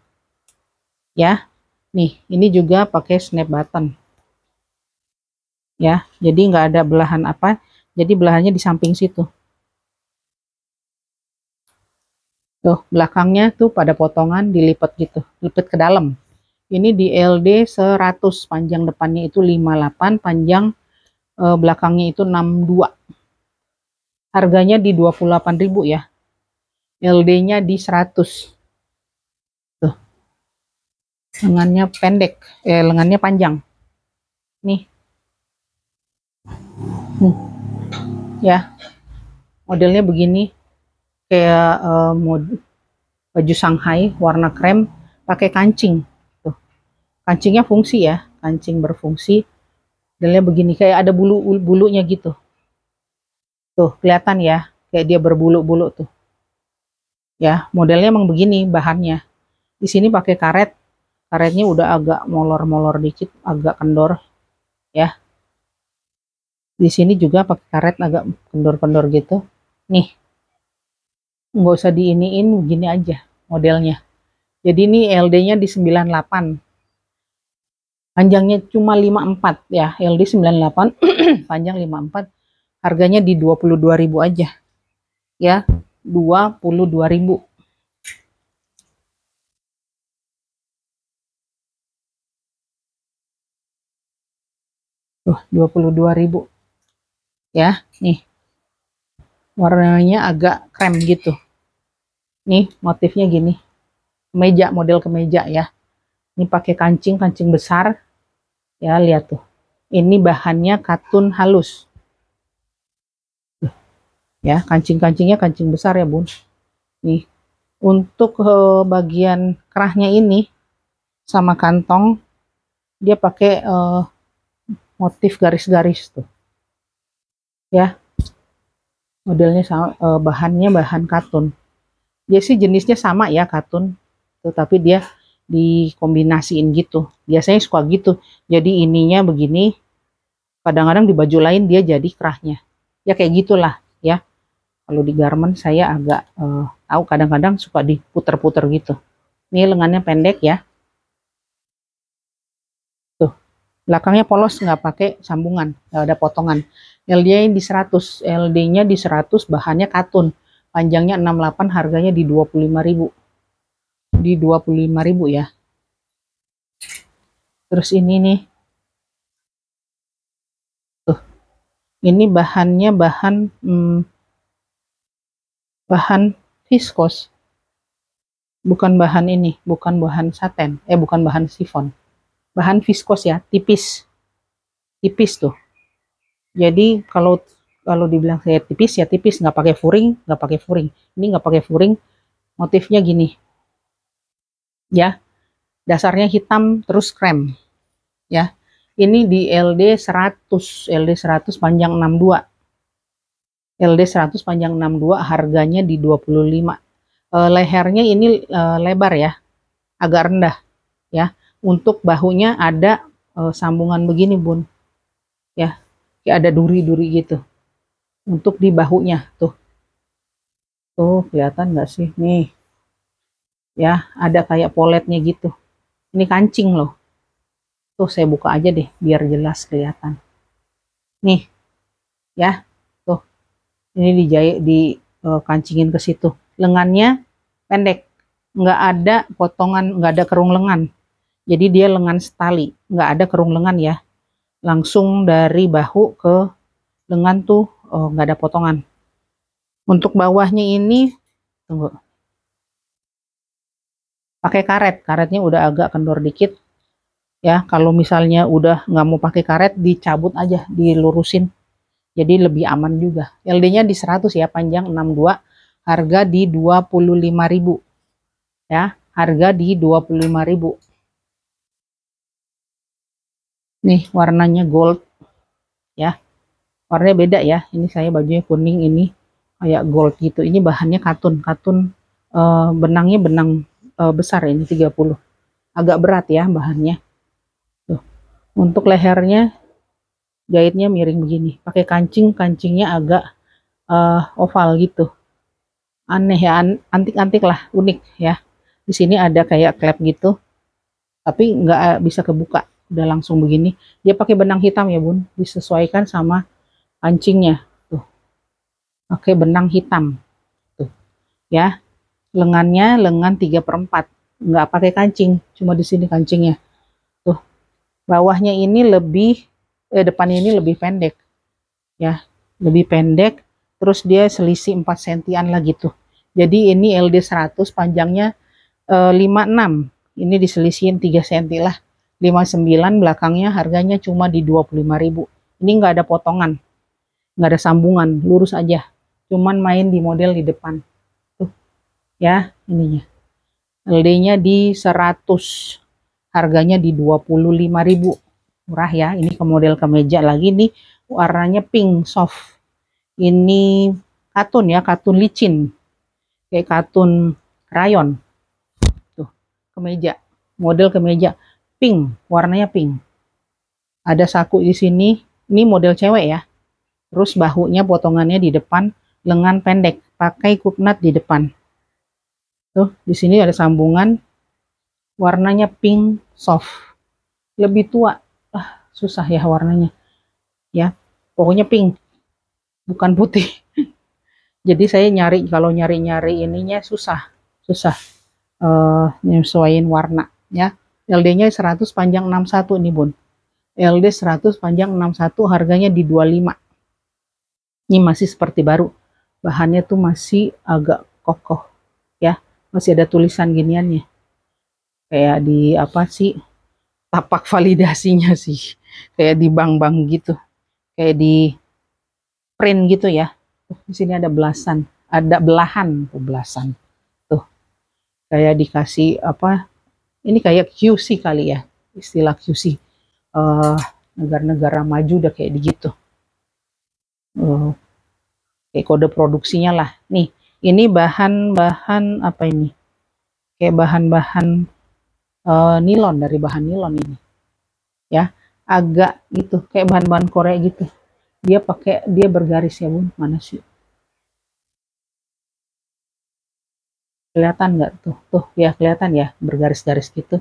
ya. Nih ini juga pakai snap button ya, jadi nggak ada belahan apa, jadi belahannya di samping situ tuh, belakangnya tuh pada potongan dilipat gitu, lipat ke dalam. Ini di LD 100, panjang depannya itu 58, panjang belakangnya itu 62. Harganya di 28.000 ya. LD-nya di 100. Tuh. lengannya pendek, lengannya panjang. Nih, ya, modelnya begini, kayak baju Shanghai warna krem, pakai kancing. Tuh, kancingnya fungsi ya, kancing berfungsi. Modelnya begini, kayak ada bulu-bulunya gitu. Tuh, kelihatan ya, kayak dia berbulu-bulu tuh. Ya, modelnya emang begini bahannya. Di sini pakai karet. Karetnya udah agak molor-molor dikit, agak kendor ya. Di sini juga pakai karet agak kendor-kendor gitu. Nih, nggak usah diiniin, begini aja modelnya. Jadi ini LD-nya di 98. Panjangnya cuma 54 ya, LD 98, panjang 54. Harganya di 22.000 aja. Ya, 22.000. Tuh, 22.000. Ya, nih. Warnanya agak krem gitu. Nih, motifnya gini. Kemeja, model kemeja ya. Ini pakai kancing, kancing besar. Ya, lihat tuh. Ini bahannya katun halus. Ya, kancing-kancingnya kancing besar ya, Bun. Nih, untuk bagian kerahnya ini sama kantong dia pakai motif garis-garis tuh. Ya. Modelnya sama, bahannya bahan katun. Dia sih jenisnya sama ya, katun. Tuh, tapi dia dikombinasiin gitu. Biasanya suka gitu. Jadi ininya begini, kadang-kadang di baju lain dia jadi kerahnya. Ya kayak gitulah ya. Kalau di garment saya agak tahu, kadang-kadang suka diputer-puter gitu. Ini lengannya pendek ya. Tuh, belakangnya polos, nggak pakai sambungan, nggak ada potongan. LD-nya di 100, LD-nya di 100, bahannya katun. Panjangnya 68, harganya di 25.000. Di 25.000 ya. Terus ini nih. Tuh. Ini bahannya bahan viskos. Bukan bahan ini, bukan bahan saten, bukan bahan sifon. Bahan viskos ya, tipis. Tipis tuh. Jadi kalau kalau dibilang saya tipis ya tipis, nggak pakai furing, nggak pakai furing. Ini nggak pakai furing, motifnya gini. Ya, dasarnya hitam terus krem. Ya, ini di LD 100, LD 100 panjang 62. LD 100 panjang 62, harganya di 25. Lehernya ini lebar ya, agak rendah ya. Untuk bahunya ada sambungan begini, Bun. Ya, kayak ada duri-duri gitu. Untuk di bahunya tuh. Tuh, kelihatan nggak sih? Nih. Ya, ada kayak poletnya gitu. Ini kancing loh. Tuh, saya buka aja deh biar jelas kelihatan. Nih, ya. Tuh. Ini dijahit, di kancingin ke situ. Lengannya pendek. Nggak ada potongan, nggak ada kerung lengan. Jadi dia lengan setali, nggak ada kerung lengan ya. Langsung dari bahu ke lengan tuh nggak ada potongan. Untuk bawahnya ini, tunggu. Pakai karet, karetnya udah agak kendor dikit. Ya, kalau misalnya udah nggak mau pakai karet, dicabut aja, dilurusin. Jadi lebih aman juga. LD-nya di 100 ya, panjang 62, harga di 25.000. Ya, harga di 25.000. Nih, warnanya gold ya. Warnanya beda ya. Ini saya bajunya kuning, ini kayak gold gitu. Ini bahannya katun, benangnya benang besar, ini 30. Agak berat ya bahannya. Tuh. Untuk lehernya jahitnya miring begini, pakai kancing, kancingnya agak oval gitu. Aneh ya, antik-antik lah, unik ya. Di sini ada kayak klep gitu, tapi nggak bisa kebuka, udah langsung begini. Dia pakai benang hitam ya, Bun, disesuaikan sama kancingnya. Tuh, pakai benang hitam. Tuh, ya. Lengannya lengan 3/4, nggak pakai kancing, cuma di sini kancingnya. Tuh, bawahnya ini lebih, depannya ini lebih pendek, ya, lebih pendek. Terus dia selisih 4 sentian lah gitu. Jadi ini LD 100, panjangnya 56, ini diselisihin 3 cm lah, 59 belakangnya harganya cuma di 25.000. Ini nggak ada potongan, nggak ada sambungan, lurus aja, cuman main di model di depan tuh ya. Ininya LD-nya di 100, harganya di 25.000, murah ya. Ini ke model kemeja lagi nih, warnanya pink soft. Ini katun ya, katun licin, kayak katun rayon tuh. Kemeja, model kemeja pink, warnanya pink. Ada saku di sini, ini model cewek ya. Terus bahunya potongannya di depan, lengan pendek, pakai kupnat di depan. Tuh, di sini ada sambungan, warnanya pink soft. Lebih tua, susah ya warnanya. Ya, pokoknya pink, bukan putih. Jadi saya nyari, kalau nyari-nyari ininya susah, susah nyesuaiin warna ya. LD-nya 100 panjang 61 nih bun. LD 100 panjang 61, harganya di 25. Ini masih seperti baru, bahannya tuh masih agak kokoh ya, masih ada tulisan giniannya, kayak di apa sih, tapak validasinya sih, kayak di bank-bank gitu, kayak di print gitu ya. Di sini ada belasan, ada belahan, belasan tuh, kayak dikasih apa, ini kayak QC kali ya, istilah QC, negara-negara maju udah kayak begitu, kayak kode produksinya lah. Nih, ini bahan-bahan apa ini, kayak bahan-bahan nilon, dari bahan nilon ini ya, agak gitu kayak bahan-bahan Korea gitu. Dia pakai, dia bergaris ya bun, mana sih, kelihatan nggak tuh, tuh ya kelihatan ya, bergaris-garis gitu.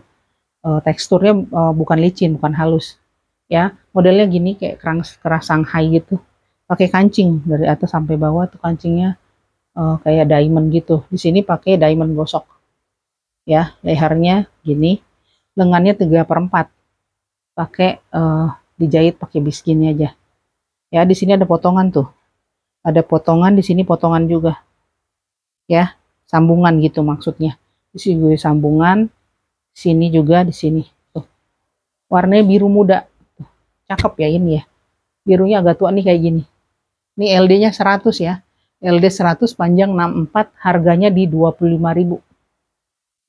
Teksturnya bukan licin, bukan halus ya, modelnya gini kayak keras Shanghai gitu, pakai kancing dari atas sampai bawah tuh kancingnya kayak diamond gitu. Di sini pakai diamond gosok ya, lehernya gini, lengannya 3/4, pakai dijahit pakai bis gini aja ya. Di sini ada potongan tuh, ada potongan di sini, potongan juga ya, sambungan gitu maksudnya. Di sini gue sambungan, sini juga, di sini tuh warnanya biru muda tuh. Cakep ya ini ya, birunya agak tua nih kayak gini. Ini LD-nya 100 ya, LD 100 panjang 64, harganya di 25.000.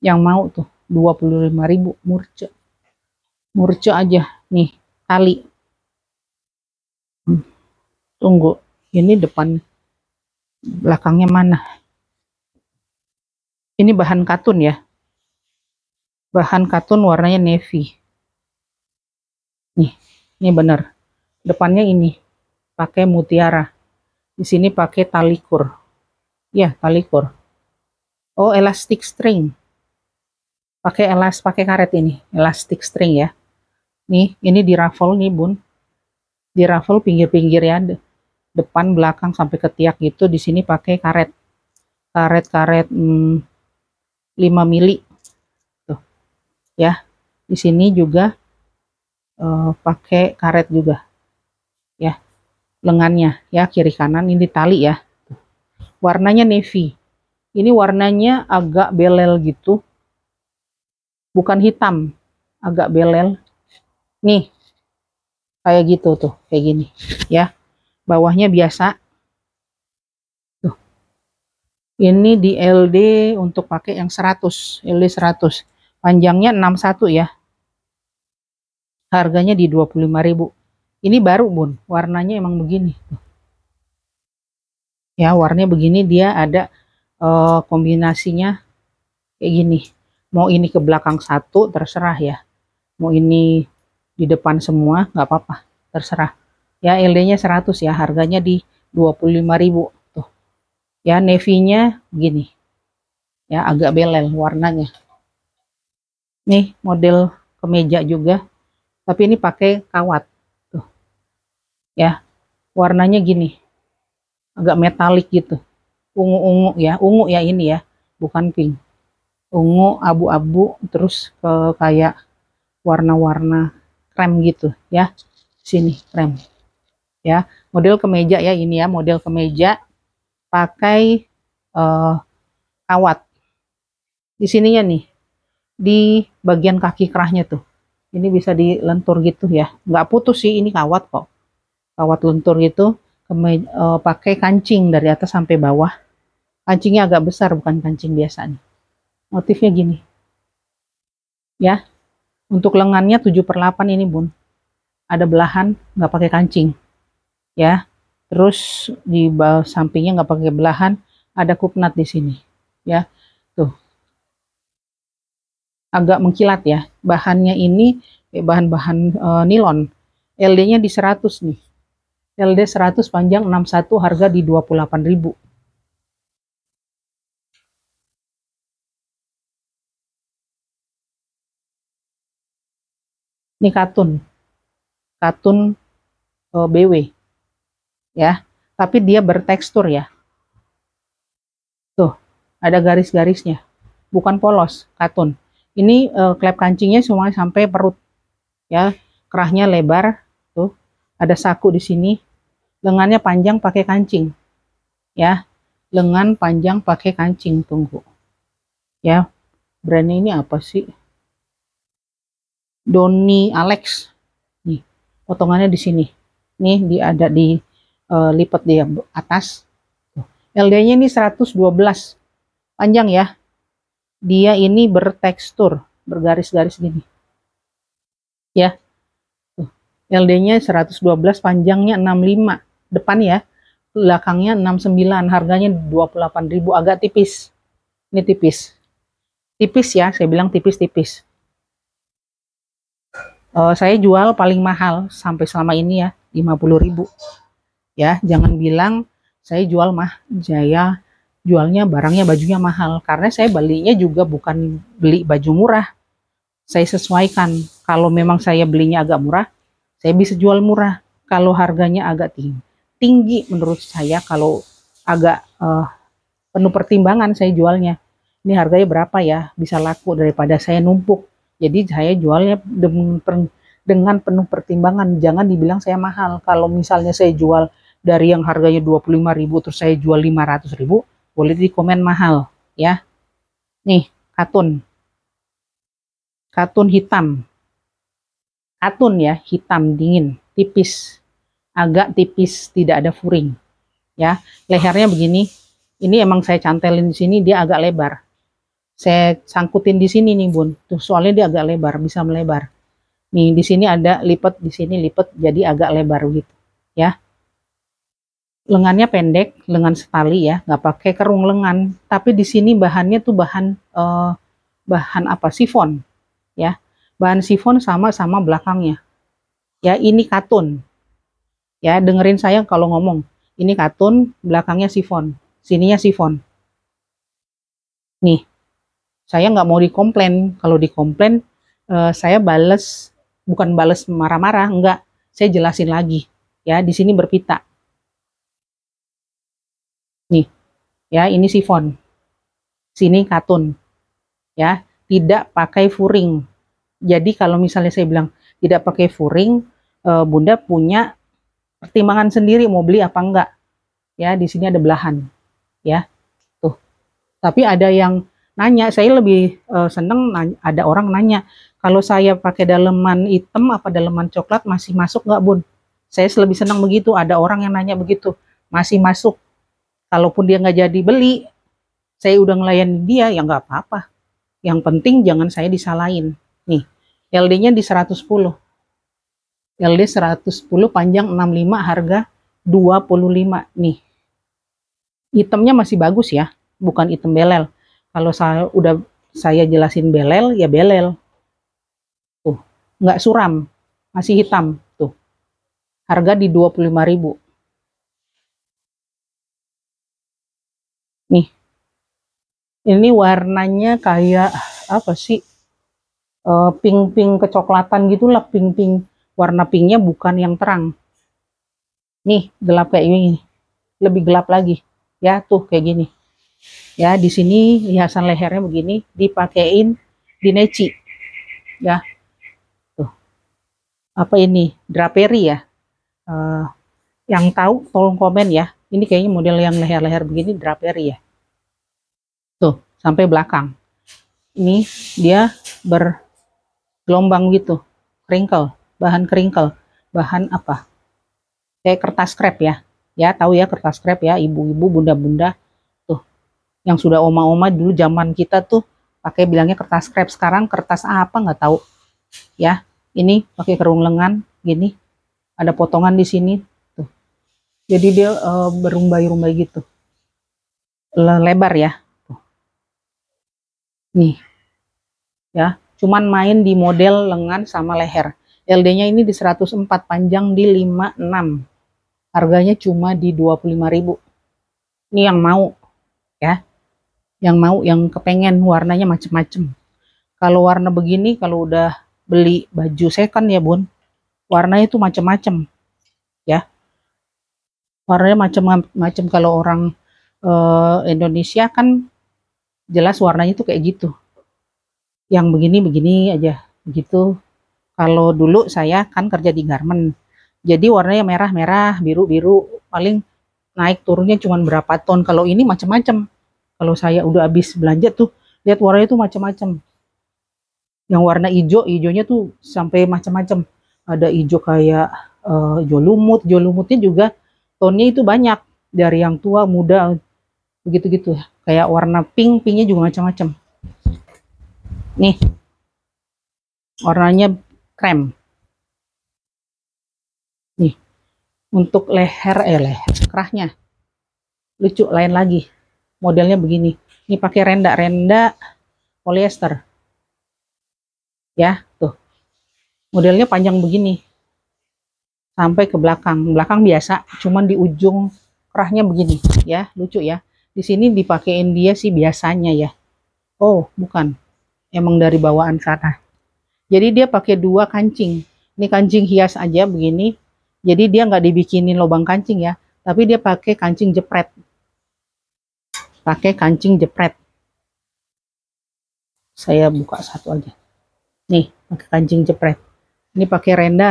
Yang mau tuh 25.000, murce, murce aja nih tali. Tunggu, ini depan belakangnya mana? Ini bahan katun ya, bahan katun warnanya navy. Nih, ini bener. Depannya ini pakai mutiara. Di sini pakai tali kur. Ya, tali kur. Oh, elastic string. Pakai karet ini, elastic string ya. Nih, ini di ruffle nih, Bun. Di ruffle pinggir-pinggir ya, depan, belakang sampai ke tiak gitu. Di sini pakai karet. Karet-karet 5 mili. Tuh. Ya. Di sini juga pakai karet juga. Ya. Lengannya ya, kiri kanan ini tali ya. Warnanya navy. Ini warnanya agak belel gitu, bukan hitam, agak belel. Nih, kayak gitu tuh, kayak gini ya. Bawahnya biasa. Tuh. Ini di LD untuk pakai yang 100, LD 100. Panjangnya 61 ya. Harganya di 25.000. Ini baru bun, warnanya emang begini. Tuh. Ya, warnanya begini, dia ada kombinasinya kayak gini. Mau ini ke belakang satu terserah ya, mau ini di depan semua nggak apa-apa, terserah ya. LD-nya 100 ya, harganya di 25.000 tuh ya. Navy-nya gini ya, agak belel warnanya. Nih model kemeja juga, tapi ini pakai kawat tuh ya, warnanya gini, agak metalik gitu, ungu-ungu ya ini ya, bukan pink, ungu abu-abu, terus ke kayak warna-warna krem gitu ya. Sini krem ya, model kemeja ya ini ya, model kemeja pakai kawat. Di sininya nih di bagian kaki kerahnya tuh. Ini bisa dilentur gitu ya, nggak putus sih, ini kawat kok, kawat lentur gitu. Pakai kancing dari atas sampai bawah. Kancingnya agak besar, bukan kancing biasa nih. Motifnya gini ya. Untuk lengannya 7/8 ini bun, ada belahan, nggak pakai kancing ya. Terus di bawah sampingnya nggak pakai belahan, ada kupnat di sini ya. Tuh agak mengkilat ya. Bahannya ini bahan-bahan nilon. LD-nya di 100 nih. LD 100 panjang 61, harga di 28.000. Ini katun. Katun BW ya. Tapi dia bertekstur ya. Tuh, ada garis-garisnya. Bukan polos, katun. Ini klep kancingnya cuma sampai perut ya. Kerahnya lebar, tuh. Ada saku di sini. Lengannya panjang pakai kancing. Ya. Lengan panjang pakai kancing, tunggu. Ya. Brandnya ini apa sih? Doni Alex. Nih, potongannya di sini. Nih ada di lipat di atas. LD-nya ini 112. Panjang ya. Dia ini bertekstur, bergaris-garis gini. Ya. LD-nya 112, panjangnya 65. Depan ya. Belakangnya 69, harganya 28.000, agak tipis. Ini tipis. Tipis ya, saya bilang tipis-tipis. Saya jual paling mahal sampai selama ini ya, 50.000. Ya, jangan bilang saya jual saya jualnya barangnya bajunya mahal, karena saya belinya juga bukan beli baju murah. Saya sesuaikan. Kalau memang saya belinya agak murah, saya bisa jual murah. Kalau harganya agak tinggi menurut saya, kalau agak penuh pertimbangan saya jualnya. Ini harganya berapa ya, bisa laku daripada saya numpuk. Jadi saya jualnya dengan penuh pertimbangan. Jangan dibilang saya mahal. Kalau misalnya saya jual dari yang harganya 25.000 terus saya jual 500.000, boleh di komen mahal ya. Nih, katun. Katun hitam. Katun ya, hitam dingin, tipis. Agak tipis, tidak ada furing. Ya, lehernya begini. Ini emang saya cantelin di sini, dia agak lebar. Saya sangkutin di sini nih bun, tuh soalnya dia agak lebar, bisa melebar. Nih di sini ada lipat, di sini lipat, jadi agak lebar gitu ya. Lengannya pendek, lengan setali ya, nggak pakai kerung lengan. Tapi di sini bahannya tuh bahan apa, sifon ya. Bahan sifon sama belakangnya ya. Ini katun ya, dengerin saya kalau ngomong. Ini katun, belakangnya sifon, sininya sifon. Nih, saya nggak mau dikomplain. Kalau dikomplain, saya bales, bukan bales marah-marah, enggak. Saya jelasin lagi. Ya, di sini berpita. Nih, ya ini sifon. Sini katun. Ya, tidak pakai furing. Jadi kalau misalnya saya bilang tidak pakai furing, Bunda punya pertimbangan sendiri mau beli apa enggak. Ya, di sini ada belahan. Ya, tuh. Tapi ada yang nanya, saya lebih seneng ada orang nanya, kalau saya pakai daleman hitam apa daleman coklat masih masuk nggak bun? Saya lebih senang begitu, ada orang yang nanya begitu, masih masuk. Kalaupun dia nggak jadi beli, saya udah ngelayanin dia, ya nggak apa-apa. Yang penting jangan saya disalahin. Nih, LD-nya di 110. LD 110, panjang 65, harga 25. Nih, hitamnya masih bagus ya, bukan hitam belel. Kalau saya jelasin belel, ya belel. Tuh, nggak suram, masih hitam. Tuh, harga di 25.000. Nih, ini warnanya kayak apa sih? Pink-pink kecoklatan gitulah, pink-pink. Warna pinknya bukan yang terang. Nih, gelap kayak ini. Lebih gelap lagi. Ya, tuh kayak gini. Ya, di sini hiasan lehernya begini, dipakein di neci. Ya, tuh. Apa ini? Draperi ya. Yang tahu tolong komen ya. Ini kayaknya model yang leher-leher begini draperi ya. Tuh, sampai belakang. Ini dia bergelombang gitu, crinkle, bahan crinkle, bahan apa? Kayak kertas krep ya. Ya, tahu ya kertas krep ya, ibu-ibu, bunda-bunda tuh. Yang sudah oma-oma dulu zaman kita tuh pakai bilangnya kertas krep. Sekarang kertas apa nggak tahu ya. Ini pakai kerung lengan gini. Ada potongan di sini tuh. Jadi dia berumbai-rumbai gitu. Lebar ya. Tuh. Nih, ya. Cuman main di model lengan sama leher. LD-nya ini di 104, panjang di 56. Harganya cuma di 25.000. Ini yang mau ya. Yang mau, yang kepengen warnanya macem-macem. Kalau warna begini, kalau udah beli baju second ya bun, warnanya itu macem-macem ya. Warnanya macem-macem. Kalau orang Indonesia kan jelas warnanya tuh kayak gitu. Yang begini-begini aja begitu. Kalau dulu saya kan kerja di garment, jadi warnanya merah-merah, biru-biru, paling naik turunnya cuma berapa ton. Kalau ini macam-macam. Kalau saya udah habis belanja tuh, lihat warnanya tuh macam-macam. Yang warna hijau, hijaunya tuh sampai macam-macam. Ada hijau kayak hijau lumut, hijau lumutnya juga tonnya itu banyak, dari yang tua, muda, begitu-gitu. Kayak warna pink, pinknya juga macam-macam. Nih, warnanya krem. Nih, untuk leher kerahnya lucu, lain lagi. Modelnya begini. Ini pakai renda polyester. Ya, tuh. Modelnya panjang begini. Sampai ke belakang. Belakang biasa, cuman di ujung kerahnya begini, ya, lucu ya. Di sini dipakein dia sih biasanya ya. Oh, bukan. Emang dari bawaan sana. Jadi dia pakai dua kancing. Ini kancing hias aja begini. Jadi dia nggak dibikinin lubang kancing ya, tapi dia pakai kancing jepret. Pakai kancing jepret. Saya buka satu aja. Nih, pakai kancing jepret. Ini pakai renda.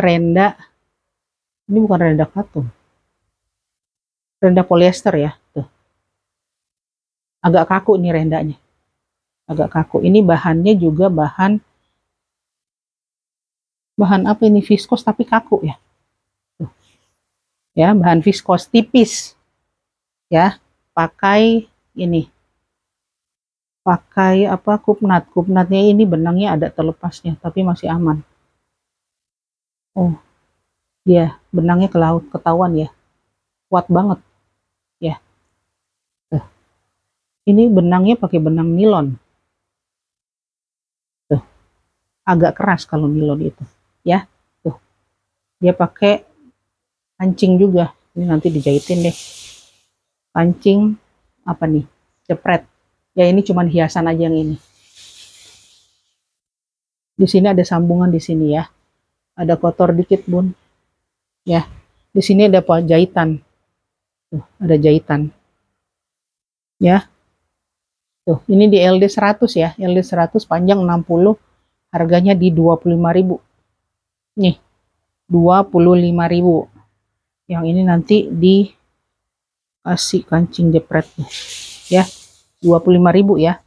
Ini bukan renda katun. Renda polyester ya. Tuh. Agak kaku nih rendanya. Agak kaku. Ini bahannya juga bahan apa ini, viskos tapi kaku ya. Tuh. Ya, bahan viskos tipis. Ya, pakai ini. Pakai apa, kupnat. Kupnatnya ini benangnya ada terlepasnya tapi masih aman. Oh, ya, benangnya ke laut ketahuan ya. Kuat banget ya. Tuh. Ini benangnya pakai benang nilon. Tuh. Agak keras kalau nilon itu ya. Tuh. Dia pakai kancing juga. Ini nanti dijahitin deh. Kancing apa nih? Jepret. Ya ini cuman hiasan aja yang ini. Di sini ada sambungan di sini ya. Ada kotor dikit bun. Ya. Di sini ada jahitan. Tuh, ada jahitan. Ya. Tuh, ini di LD 100 ya. LD 100 panjang 60, harganya di 25.000. Nih, 25.000. Yang ini nanti dikasih kancing jepretnya. Ya, 25.000 ya.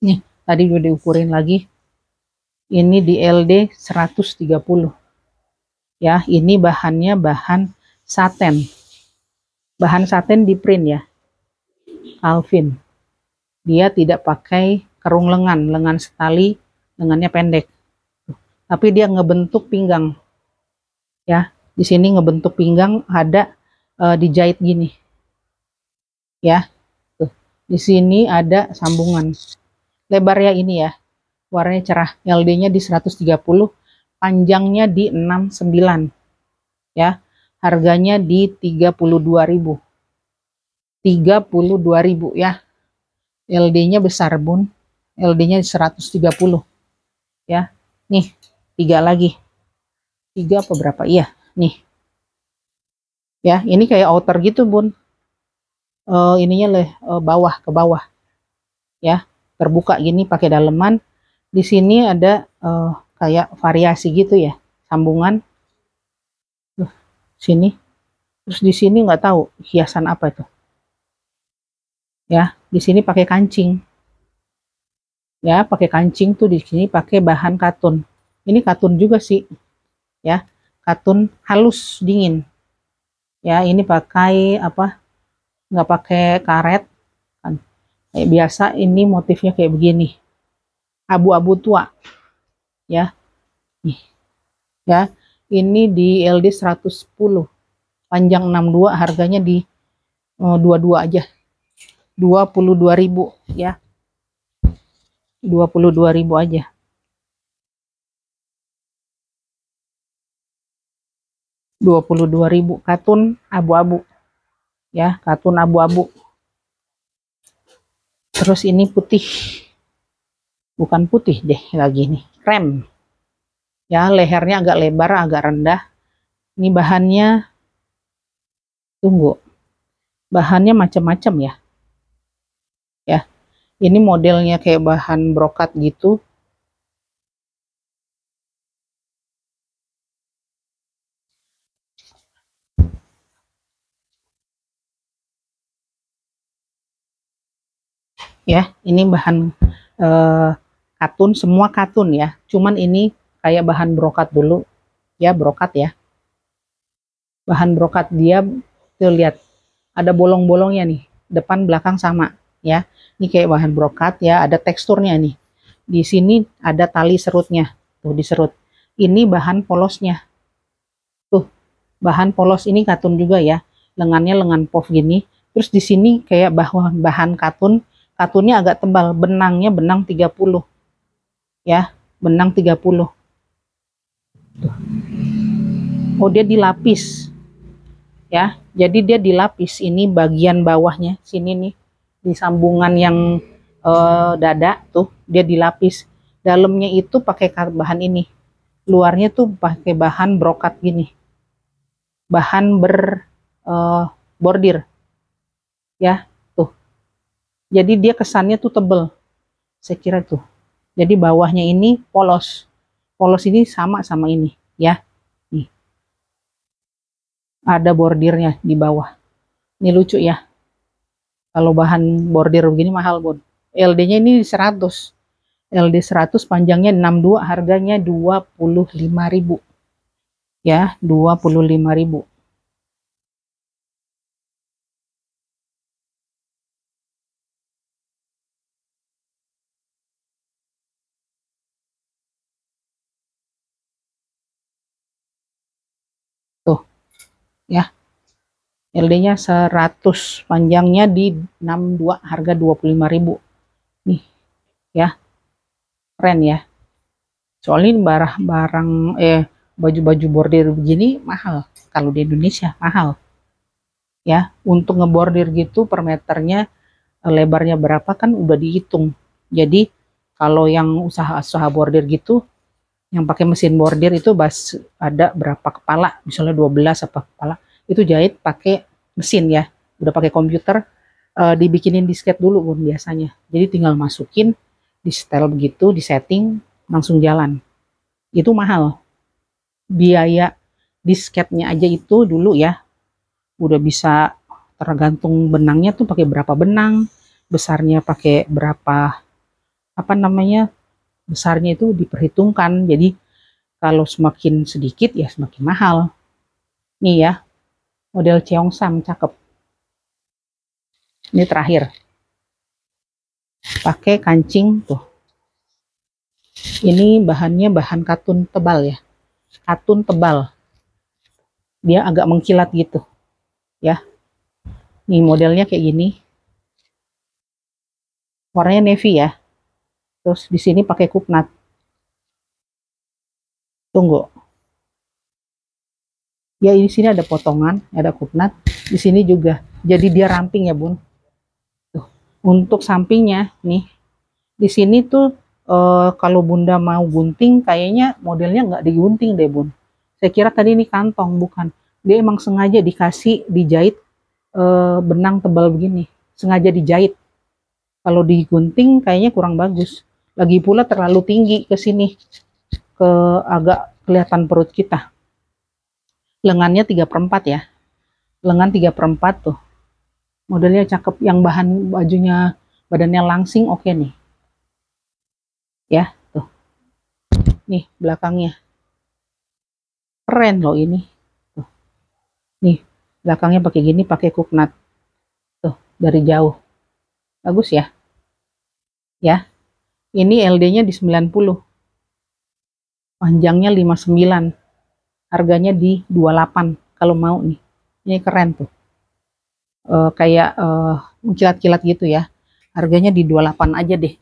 Nih, tadi udah diukurin lagi. Ini di LD 130. Ya, ini bahannya bahan saten. Bahan saten di print ya. Calvin. Dia tidak pakai kerung lengan setali, lengannya pendek. Tapi dia ngebentuk pinggang. Ya, di sini ngebentuk pinggang, ada dijahit gini. Ya. Tuh. Di sini ada sambungan. Lebarnya ini ya. Warnanya cerah. LD-nya di 130, panjangnya di 69. Ya. Harganya di 32.000. 32.000 ya. LD-nya besar bun. LD-nya 130 ya. Nih, 3 lagi. 3 apa berapa? Iya, nih. Ya, ini kayak outer gitu bun. Ininya bawah ke bawah. Ya, terbuka gini pakai daleman. Di sini ada kayak variasi gitu ya, sambungan. Sini. Terus di sini nggak tahu hiasan apa itu. Ya, di sini pakai kancing. Ya, pakai kancing tuh di sini pakai bahan katun. Ini katun juga sih, ya. Katun halus dingin. Ya, ini pakai apa? Nggak pakai karet kan. Kayak biasa ini motifnya kayak begini. Abu-abu tua, ya. Nih, ya. Ini di LD 110, panjang 62, harganya di 22 aja. 22.000 ya. 22.000 aja. 22.000 katun abu-abu, ya, katun abu-abu. Terus ini putih, bukan putih deh lagi nih, krem, ya, lehernya agak lebar, agak rendah. Ini bahannya, tunggu, bahannya macam-macam ya. Ya, ini modelnya kayak bahan brokat gitu. Ya, ini bahan eh, katun, semua katun ya. Cuman ini kayak bahan brokat dulu, ya, brokat ya. Bahan brokat dia, tuh lihat, ada bolong-bolongnya nih, depan belakang sama, ya. Ini kayak bahan brokat ya, ada teksturnya nih. Di sini ada tali serutnya, tuh diserut. Ini bahan polosnya, tuh bahan polos ini katun juga ya. Lengannya lengan puff gini. Terus di sini kayak bahan katun, katunnya agak tebal, benangnya benang 30, ya, benang 30. Tuh. Oh, dia dilapis, ya. Jadi dia dilapis, ini bagian bawahnya sini nih, di sambungan yang dada tuh dia dilapis. Dalamnya itu pakai bahan ini, luarnya tuh pakai bahan brokat gini, bahan bordir, ya, tuh. Jadi dia kesannya tuh tebel, saya kira tuh. Jadi bawahnya ini polos, polos ini sama ini, ya. Nih, ada bordirnya di bawah. Ini lucu ya. Kalau bahan bordir begini mahal, Bun. LD-nya ini 100. LD 100, panjangnya 62, harganya 25.000. Ya, 25.000. Tuh, ya. LD-nya 100, panjangnya di 62, harga 25.000. Nih, ya. Keren ya. Soalnya barang baju-baju bordir begini mahal. Kalau di Indonesia mahal. Ya, untuk ngebordir gitu per meternya, lebarnya berapa kan udah dihitung. Jadi kalau yang usaha-usaha bordir gitu, yang pakai mesin bordir itu ada berapa kepala, misalnya 12 apa kepala, itu jahit pakai mesin ya, udah pakai komputer, dibikinin disket dulu Bun biasanya. Jadi tinggal masukin, di setel begitu, di setting, langsung jalan. Itu mahal. Biaya disketnya aja itu dulu ya, udah bisa, tergantung benangnya tuh pakai berapa benang, besarnya pakai berapa, apa namanya, besarnya itu diperhitungkan. Jadi kalau semakin sedikit ya semakin mahal. Nih ya, model Cheongsam cakep. Ini terakhir, pakai kancing tuh. Ini bahannya bahan katun tebal ya, katun tebal. Dia agak mengkilat gitu, ya. Nih modelnya kayak gini, warnanya navy ya. Terus di sini pakai kupnat. Tunggu. Ya, di sini ada potongan, ada kupnat. Di sini juga. Jadi dia ramping ya, Bun. Tuh. Untuk sampingnya nih, di sini tuh kalau Bunda mau gunting, kayaknya modelnya nggak digunting deh, Bun. Saya kira tadi ini kantong, bukan. Dia emang sengaja dikasih dijahit benang tebal begini. Sengaja dijahit. Kalau digunting kayaknya kurang bagus. Lagi pula terlalu tinggi ke sini, ke agak kelihatan perut kita. Lengannya 3/4 ya. Lengan 3/4 tuh. Modelnya cakep, yang bahan bajunya badannya langsing, oke nih. Ya, tuh. Nih belakangnya. Keren loh ini. Tuh. Nih, belakangnya pakai gini, pakai coconut. Tuh, dari jauh. Bagus ya. Ya. Ini LD-nya di 90. Panjangnya 59. Harganya di 28 kalau mau nih. Ini keren tuh. Kayak kilat-kilat gitu ya. Harganya di 28 aja deh.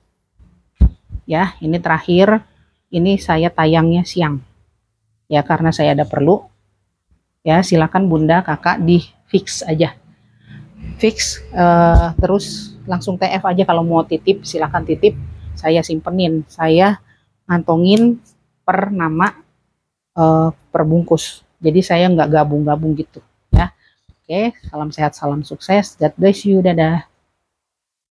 Ya, ini terakhir. Ini saya tayangnya siang. Ya, karena saya ada perlu. Ya, silakan Bunda, Kakak di fix aja. Fix terus langsung TF aja kalau mau titip, silakan titip. Saya simpenin. Saya ngantongin per nama per bungkus. Jadi saya nggak gabung-gabung gitu ya. Oke, salam sehat, salam sukses. God bless you. Dadah.